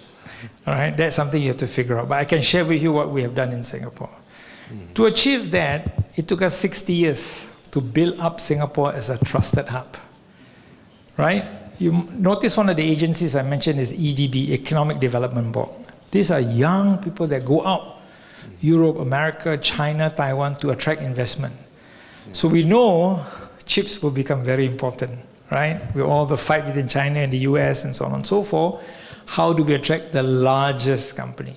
All right, that's something you have to figure out. But I can share with you what we have done in Singapore. To achieve that, it took us 60 years to build up Singapore as a trusted hub. Right? You notice one of the agencies I mentioned is EDB, Economic Development Board. These are young people that go out, Europe, America, China, Taiwan, to attract investment. So we know chips will become very important, right? With all the fight within China and the US and so on and so forth, how do we attract the largest company?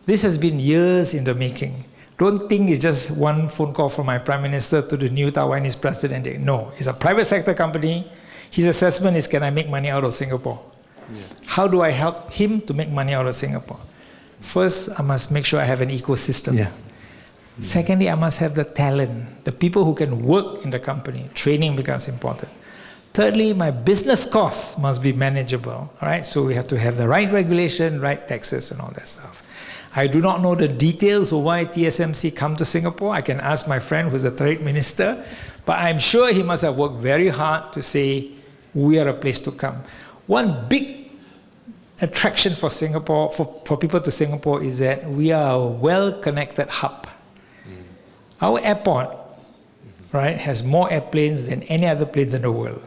This has been years in the making. Don't think it's just one phone call from my prime minister to the new Taiwanese president. No, it's a private sector company. His assessment is, can I make money out of Singapore? Yeah. How do I help him to make money out of Singapore? First, I must make sure I have an ecosystem. Yeah. Secondly, I must have the talent, the people who can work in the company. Training becomes important. Thirdly, my business costs must be manageable, all right? So we have to have the right regulation, right taxes and all that stuff. I do not know the details of why TSMC come to Singapore. I can ask my friend who's the trade minister, but I'm sure he must have worked very hard to say, we are a place to come. One big attraction for Singapore, for people to Singapore, is that we are a well-connected hub. Our airport, right, has more airplanes than any other place in the world.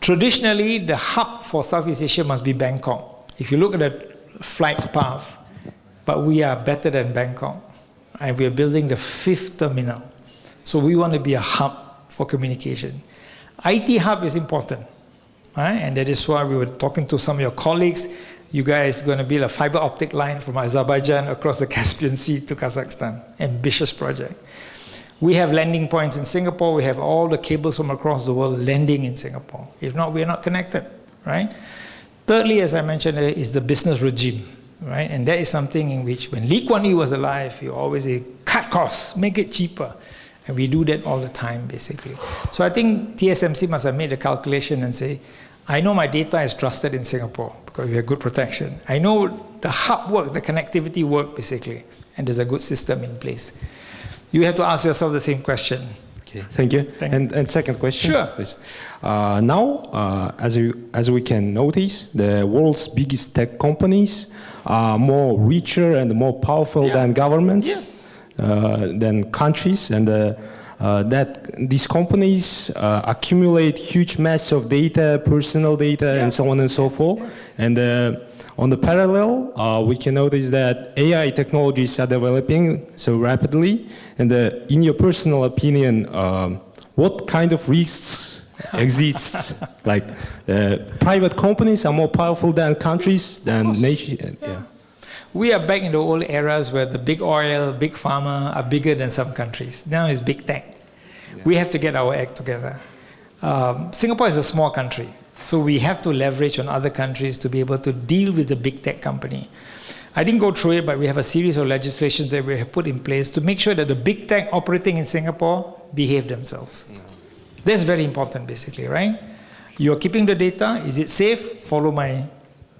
Traditionally, the hub for Southeast Asia must be Bangkok. If you look at the flight path, but we are better than Bangkok. And we are building the 5th terminal. So we want to be a hub for communication. IT hub is important. Right? And that is why we were talking to some of your colleagues. You guys are going to build a fiber optic line from Azerbaijan across the Caspian Sea to Kazakhstan. Ambitious project. We have landing points in Singapore. We have all the cables from across the world landing in Singapore. If not, we are not connected, right? Thirdly, as I mentioned, is the business regime, right? And that is something in which, when Lee Kuan Yew was alive, he always said, cut costs, make it cheaper. And we do that all the time, basically. So I think TSMC must have made a calculation and say, I know my data is trusted in Singapore because we have good protection. I know the hub works, the connectivity works, basically, and there's a good system in place. You have to ask yourself the same question. Okay, thank you. And second question, sure. Please. Now, as we can notice, the world's biggest tech companies are more richer and more powerful than governments, yes, than countries, and that these companies accumulate huge mass of data, personal data, and so on and so forth. Yes. And on the parallel, we can notice that AI technologies are developing so rapidly. And in your personal opinion, what kind of risks exists? Like private companies are more powerful than countries, than nations. Yeah. We are back in the old eras where the big oil, big pharma are bigger than some countries. Now it's big tech. Yeah. We have to get our act together. Singapore is a small country. So we have to leverage on other countries to be able to deal with the big tech company. I didn't go through it, but we have a series of legislations that we have put in place to make sure that the big tech operating in Singapore behave themselves. Yeah. That's very important, basically, right? You're keeping the data. Is it safe? Follow my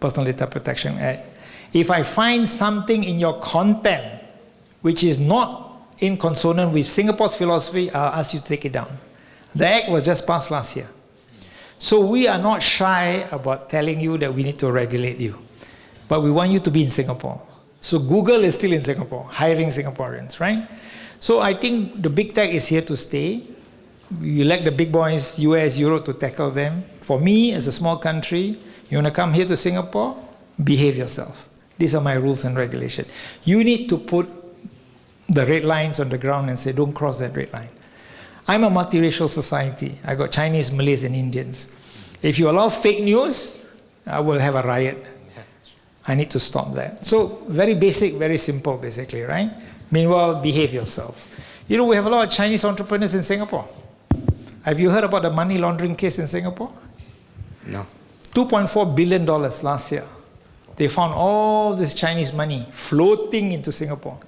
Personal Data Protection Act. If I find something in your content which is not in consonant with Singapore's philosophy, I'll ask you to take it down. The act was just passed last year. So we are not shy about telling you that we need to regulate you. But we want you to be in Singapore. So Google is still in Singapore, hiring Singaporeans, right? So I think the big tech is here to stay. You like the big boys, US, Europe, to tackle them. For me, as a small country, you want to come here to Singapore, behave yourself. These are my rules and regulations. You need to put the red lines on the ground and say, don't cross that red line. I'm a multiracial society. I got Chinese, Malays, and Indians. If you allow fake news, I will have a riot. I need to stop that. So very basic, very simple, basically, right? Meanwhile, behave yourself. You know, we have a lot of Chinese entrepreneurs in Singapore. Have you heard about the money laundering case in Singapore? No. $2.4 billion last year. They found all this Chinese money floating into Singapore.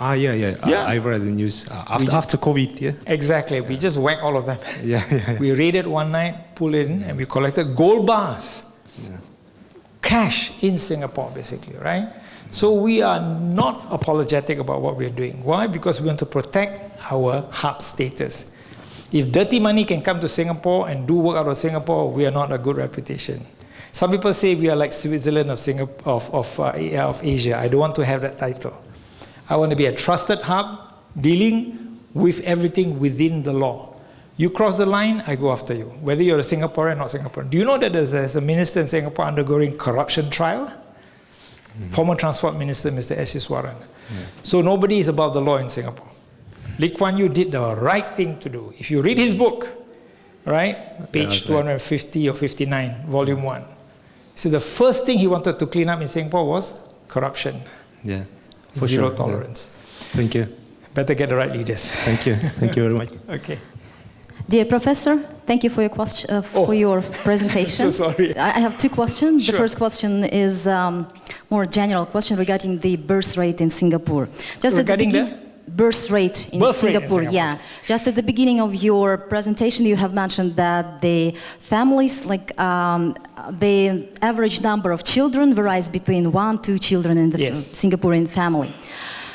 Yeah. I read the news after COVID. Yeah. Exactly. We just whack all of them. Yeah. We raided one night, pulled in, and we collected gold bars, cash in Singapore, basically, right? So we are not apologetic about what we're doing. Why? Because we want to protect our hub status. If dirty money can come to Singapore and do work out of Singapore, we are not a good reputation. Some people say we are like Switzerland of Asia. I don't want to have that title. I want to be a trusted hub dealing with everything within the law. You cross the line, I go after you, whether you're a Singaporean or not Singaporean. Do you know that there's a minister in Singapore undergoing corruption trial? Former Transport Minister, Mr. S. Iswaran. So nobody is above the law in Singapore. Lee Kuan Yew did the right thing to do. If you read his book, right, page 250 or 59, volume 1. So the first thing he wanted to clean up in Singapore was corruption. Yeah. Zero tolerance. Thank you. Better get the right leaders. Thank you. Thank you very much. Okay. Dear Professor, thank you for your question, for your presentation. So sorry. I have two questions. Sure. The first question is more general question regarding the birth rate in Singapore. Just Regarding at the birth rate in Singapore. Yeah. Just at the beginning of your presentation, you have mentioned that the families, like the average number of children varies between 1-2 children in the Singaporean family.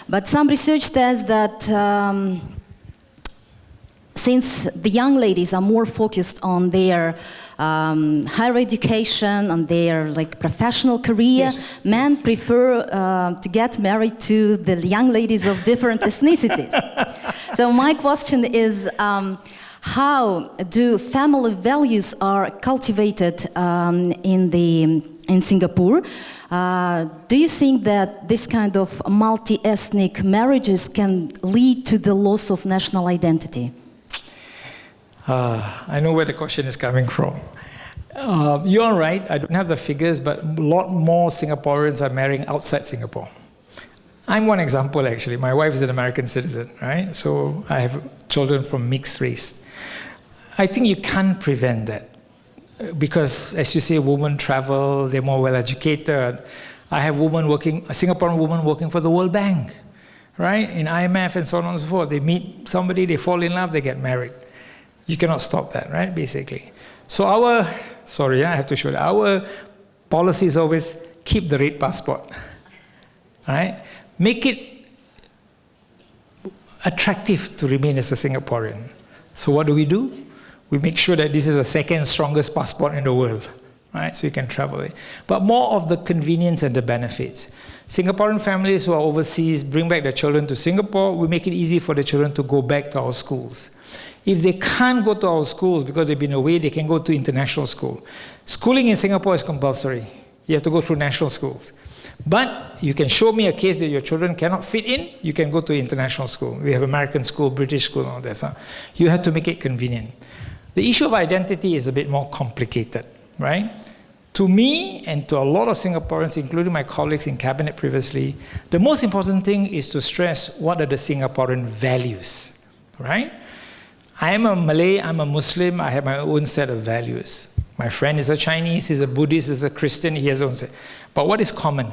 But some research says that since the young ladies are more focused on their higher education, on their professional career, men prefer to get married to the young ladies of different ethnicities. So my question is, how do family values are cultivated in Singapore? Do you think that this kind of multi-ethnic marriages can lead to the loss of national identity? I know where the question is coming from. You're right, I don't have the figures, but a lot more Singaporeans are marrying outside Singapore. I'm one example, actually. My wife is an American citizen, right? So I have children from mixed race. I think you can't prevent that because, as you say, women travel, they're more well-educated. I have a Singaporean woman working for the World Bank, right? In IMF and so on and so forth. They meet somebody, they fall in love, they get married. You cannot stop that, right, basically. So our policy is always keep the red passport, right? Make it attractive to remain as a Singaporean. So what do? We make sure that this is the second strongest passport in the world, right? So you can travel it. But more of the convenience and the benefits. Singaporean families who are overseas bring back their children to Singapore. We make it easy for the children to go back to our schools. If they can't go to our schools because they've been away, they can go to international school. Schooling in Singapore is compulsory. You have to go through national schools. But you can show me a case that your children cannot fit in, you can go to international school. We have American school, British school, and all that stuff. You have to make it convenient. The issue of identity is a bit more complicated, right? To me and to a lot of Singaporeans, including my colleagues in cabinet previously, the most important thing is to stress what are the Singaporean values, right? I am a Malay, I'm a Muslim, I have my own set of values. My friend is a Chinese, he's a Buddhist, he's a Christian, he has his own set. But what is common?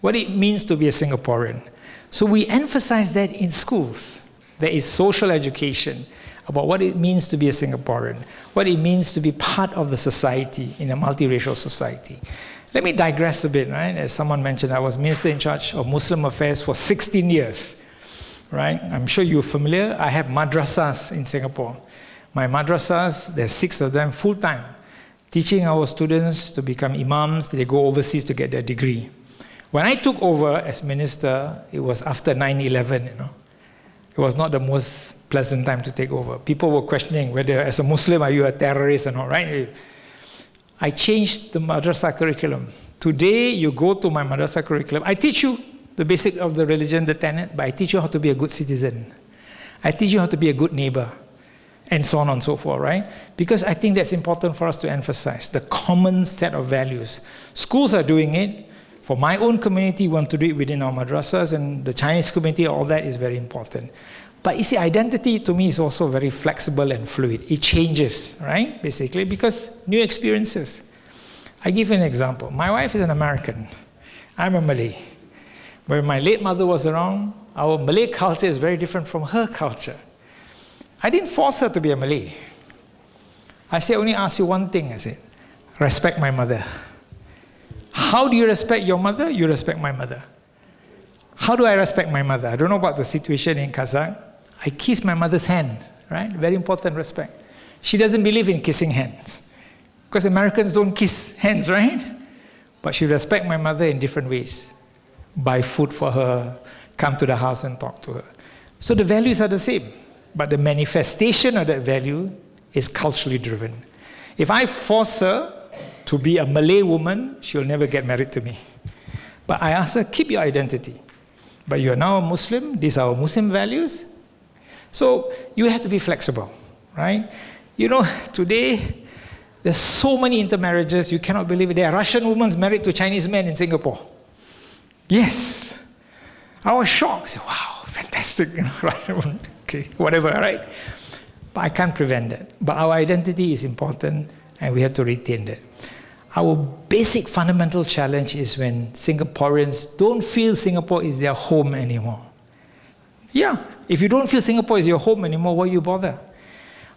What it means to be a Singaporean. So we emphasize that in schools. There is social education about what it means to be a Singaporean, what it means to be part of the society in a multiracial society. Let me digress a bit, right? As someone mentioned, I was Minister in charge of Muslim affairs for 16 years. Right? I'm sure you're familiar. I have madrasas in Singapore. My madrasas, there's 6 of them full-time, teaching our students to become imams. They go overseas to get their degree. When I took over as minister, it was after 9/11. It was not the most pleasant time to take over. People were questioning whether, as a Muslim, are you a terrorist or not, right? I changed the madrasa curriculum. Today, you go to my madrasa curriculum. I teach you the basic of the religion, the tenet, but I teach you how to be a good citizen. I teach you how to be a good neighbor, and so on and so forth, right? Because I think that's important for us to emphasize, the common set of values. Schools are doing it. For my own community, we want to do it within our madrasas, and the Chinese community, all that is very important. But you see, identity to me is also very flexible and fluid. It changes, right, basically, because new experiences. I give you an example. My wife is an American. I'm a Malay. When my late mother was around, our Malay culture is very different from her culture. I didn't force her to be a Malay. I said, only ask you one thing, I said, respect my mother. How do you respect your mother? You respect my mother. How do I respect my mother? I don't know about the situation in Kazakh. I kiss my mother's hand, right? Very important respect. She doesn't believe in kissing hands, because Americans don't kiss hands, right? But she respects my mother in different ways. Buy food for her, come to the house and talk to her. So the values are the same, but the manifestation of that value is culturally driven. If I force her to be a Malay woman, she'll never get married to me. But I ask her, keep your identity. But you're now a Muslim, these are our Muslim values. So you have to be flexible, right? You know, today, there's so many intermarriages, you cannot believe it. There are Russian women married to Chinese men in Singapore. Yes. I was shocked. I said, wow, fantastic. You know, okay, whatever, right? But I can't prevent that. But our identity is important, and we have to retain that. Our basic fundamental challenge is when Singaporeans don't feel Singapore is their home anymore. Yeah, if you don't feel Singapore is your home anymore, why you bother?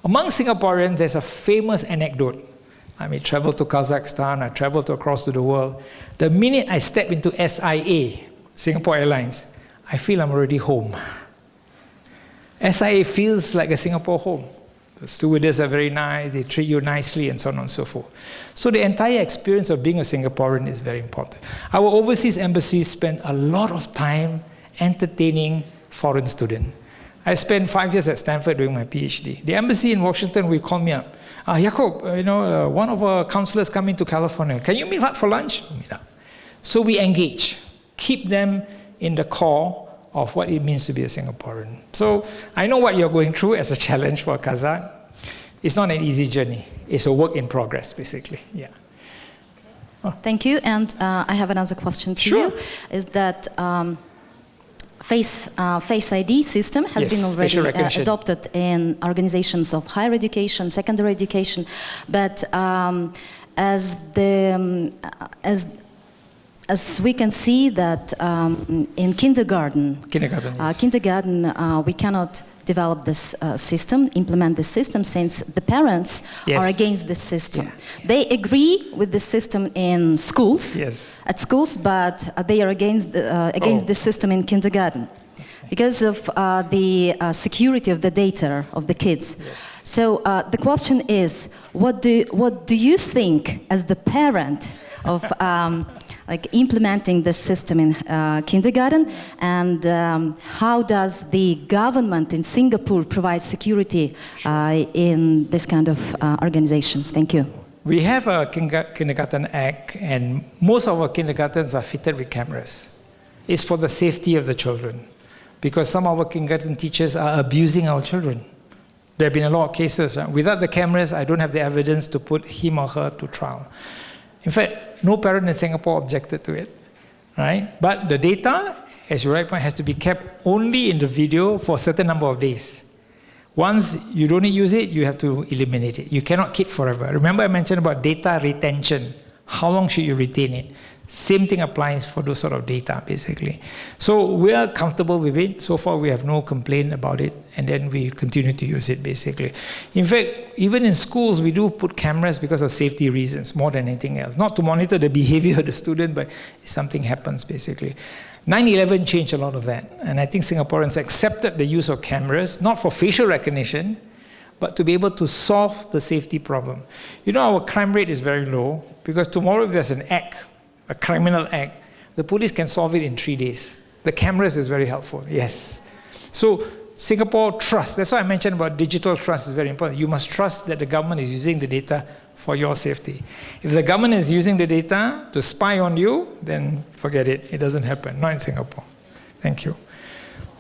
Among Singaporeans, there's a famous anecdote. I may travel to Kazakhstan, I travel to across to the world. The minute I step into SIA, Singapore Airlines, I feel I'm already home. SIA feels like a Singapore home. The stewardess are very nice, they treat you nicely, and so on and so forth. So the entire experience of being a Singaporean is very important. Our overseas embassies spend a lot of time entertaining foreign students. I spent 5 years at Stanford doing my PhD. The embassy in Washington will call me up. Yaacob, one of our counselors coming to California. Can you meet up for lunch? Meet up. So we engage, keep them in the core of what it means to be a Singaporean. So I know what you're going through as a challenge for Kazakh. It's not an easy journey. It's a work in progress, basically. Yeah. Oh. Thank you. And I have another question to you. Is that Face ID system has been already adopted in organizations of higher education, secondary education, but as we can see that in kindergarten, we cannot develop this system, implement this system, since the parents are against this system. Yeah. They agree with the system in schools, at schools, but they are against the system in kindergarten because of the security of the data of the kids. So the question is, what do you think as the parent of like implementing the system in kindergarten, and how does the government in Singapore provide security in this kind of organizations? Thank you. We have a kindergarten act, and most of our kindergartens are fitted with cameras. It's for the safety of the children, because some of our kindergarten teachers are abusing our children. There have been a lot of cases. Right? Without the cameras, I don't have the evidence to put him or her to trial. In fact, no parent in Singapore objected to it, right? But the data, as you rightly point, has to be kept only in the video for a certain number of days. Once you don't use it, you have to eliminate it. You cannot keep forever. Remember I mentioned about data retention. How long should you retain it? Same thing applies for those sort of data, basically. So we are comfortable with it. So far, we have no complaint about it, and then we continue to use it, basically. In fact, even in schools, we do put cameras because of safety reasons, more than anything else. Not to monitor the behavior of the student, but if something happens, basically. 9/11 changed a lot of that, and I think Singaporeans accepted the use of cameras, not for facial recognition, but to be able to solve the safety problem. You know, our crime rate is very low, because tomorrow if there's an act, a criminal act, the police can solve it in 3 days. The cameras is very helpful, yes. So Singapore trust, that's why I mentioned about digital trust is very important. You must trust that the government is using the data for your safety. If the government is using the data to spy on you, then forget it. It doesn't happen, not in Singapore. Thank you.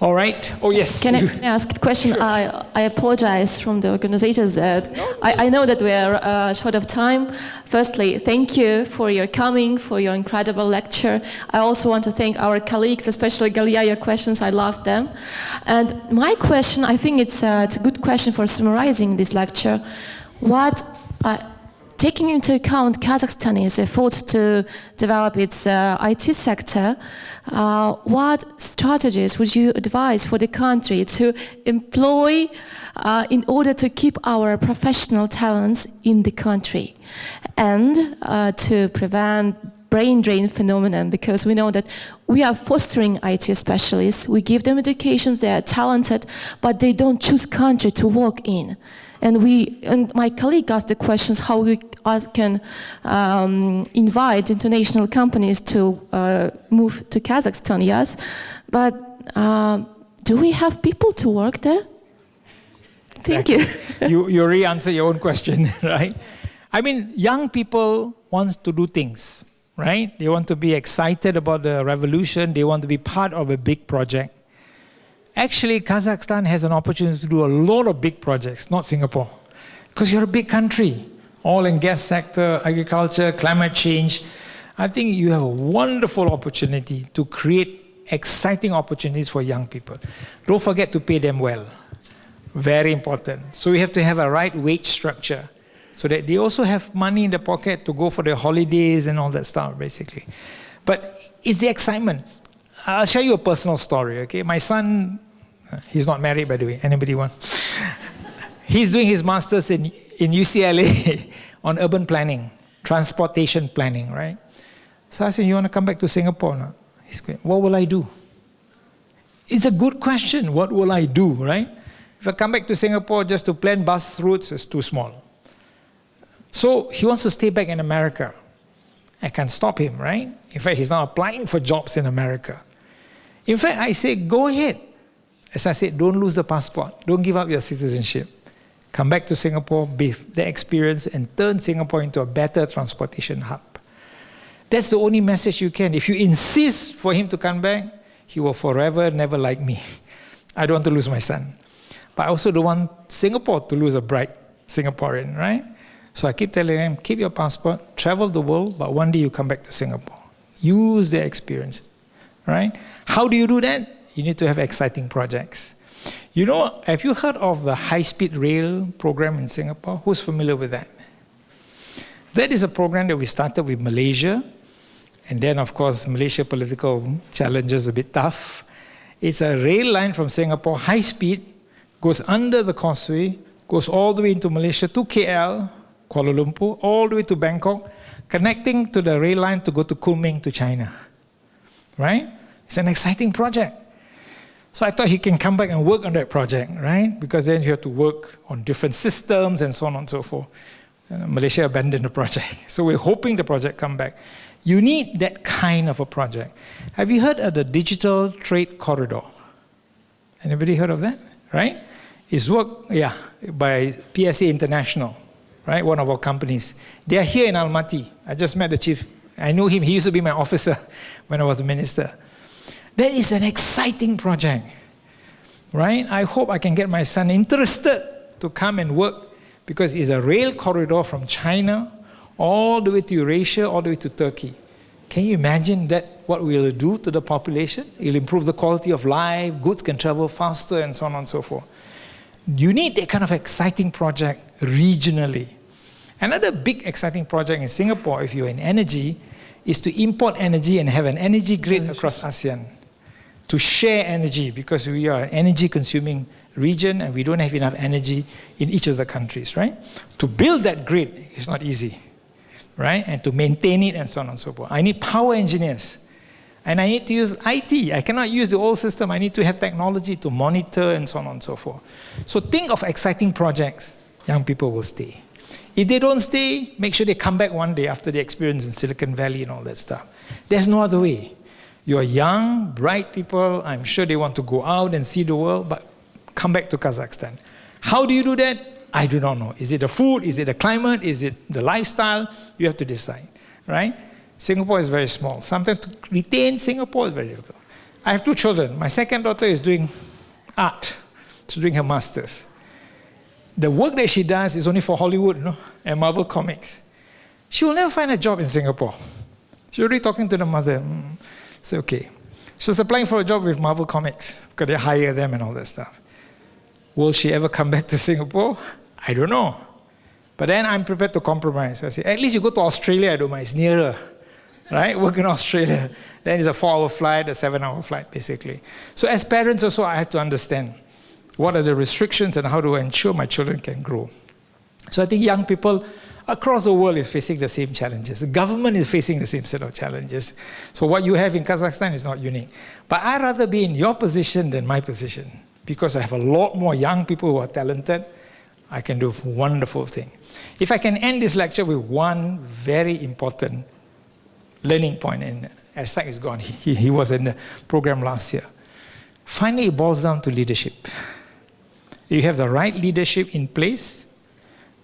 All right. Oh, yes. Can I ask a question? Sure. I apologize from the organizers that I know that we are short of time. Firstly, thank you for your coming, for your incredible lecture. I also want to thank our colleagues, especially Galia, your questions, I loved them. And my question, I think it's a good question for summarizing this lecture. What taking into account Kazakhstan's efforts to develop its IT sector, what strategies would you advise for the country to employ in order to keep our professional talents in the country and to prevent brain drain phenomenon? Because we know that we are fostering IT specialists, we give them educations, they are talented, but they don't choose country to work in. And my colleague asked the questions how we can invite international companies to move to Kazakhstan, yes, but do we have people to work there? Thank you. You already answered your own question, right? I mean, young people want to do things, right? They want to be excited about the revolution. They want to be part of a big project. Actually, Kazakhstan has an opportunity to do a lot of big projects, not Singapore. Because you're a big country. Oil and gas sector, agriculture, climate change. I think you have a wonderful opportunity to create exciting opportunities for young people. Don't forget to pay them well. Very important. So we have to have a right wage structure so that they also have money in the pocket to go for their holidays and all that stuff, basically. But it's the excitement. I'll share you a personal story, okay? My son, he's not married, by the way. Anybody want? He's doing his master's in UCLA on urban planning, transportation planning, right? So I said, you want to come back to Singapore now? He's going, what will I do? It's a good question. What will I do, right? If I come back to Singapore just to plan bus routes, it's too small. So he wants to stay back in America. I can't stop him, right? In fact, he's now applying for jobs in America. In fact, I say, go ahead. As I said, don't lose the passport. Don't give up your citizenship. Come back to Singapore, be the experience, and turn Singapore into a better transportation hub. That's the only message you can. If you insist for him to come back, he will forever never like me. I don't want to lose my son. But I also don't want Singapore to lose a bright Singaporean, right? So I keep telling him, keep your passport, travel the world, but one day you come back to Singapore. Use the experience, right? How do you do that? You need to have exciting projects. You know, have you heard of the high-speed rail program in Singapore? Who's familiar with that? That is a program that we started with Malaysia. And then, of course, Malaysia political challenges a bit tough. It's a rail line from Singapore, high speed, goes under the causeway, goes all the way into Malaysia to KL, Kuala Lumpur, all the way to Bangkok, connecting to the rail line to go to Kunming to China. Right? It's an exciting project. So I thought he can come back and work on that project, right? Because then you have to work on different systems and so on and so forth. And Malaysia abandoned the project. So we're hoping the project come back. You need that kind of a project. Have you heard of the Digital Trade Corridor? Anybody heard of that? Right? It's worked, by PSA International, right? One of our companies. They are here in Almaty. I just met the chief. I knew him. He used to be my officer when I was a minister. That is an exciting project, right? I hope I can get my son interested to come and work because it's a rail corridor from China all the way to Eurasia, all the way to Turkey. Can you imagine that, what we'll do to the population? It'll improve the quality of life, goods can travel faster, and so on and so forth. You need that kind of exciting project regionally. Another big exciting project in Singapore, if you're in energy, is to import energy and have an energy grid across ASEAN. To share energy, because we are an energy-consuming region and we don't have enough energy in each of the countries, right? To build that grid is not easy, right? And to maintain it and so on and so forth. I need power engineers. And I need to use IT. I cannot use the old system. I need to have technology to monitor and so on and so forth. So think of exciting projects. Young people will stay. If they don't stay, make sure they come back one day after the experience in Silicon Valley and all that stuff. There's no other way. You're young, bright people. I'm sure they want to go out and see the world, but come back to Kazakhstan. How do you do that? I do not know. Is it the food? Is it the climate? Is it the lifestyle? You have to decide, right? Singapore is very small. Sometimes to retain Singapore is very difficult. I have two children. My second daughter is doing art. She's doing her master's. The work that she does is only for Hollywood, and Marvel Comics. She will never find a job in Singapore. She's already talking to the mother. Say, okay. She's applying for a job with Marvel Comics because they hire them and all that stuff. Will she ever come back to Singapore? I don't know. But then I'm prepared to compromise. I say, at least you go to Australia, I don't mind, it's nearer, right? Work in Australia. Then it's a 4-hour flight, a 7-hour flight, basically. So as parents also, I have to understand what are the restrictions and how to ensure my children can grow. So I think young people across the world is facing the same challenges. The government is facing the same set of challenges. So what you have in Kazakhstan is not unique. But I'd rather be in your position than my position, because I have a lot more young people who are talented. I can do wonderful things. If I can end this lecture with one very important learning point, and Ashak is gone, he was in the program last year. Finally, it boils down to leadership. You have the right leadership in place,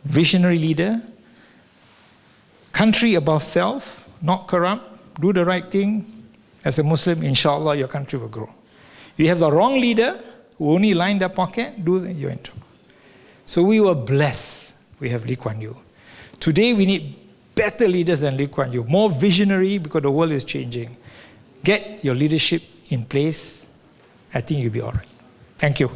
visionary leader, country above self, not corrupt, do the right thing. As a Muslim, inshallah, your country will grow. You have the wrong leader who only line their pocket, you're in trouble. So we were blessed. We have Lee Kuan Yew. Today we need better leaders than Lee Kuan Yew, more visionary, because the world is changing. Get your leadership in place. I think you'll be all right. Thank you.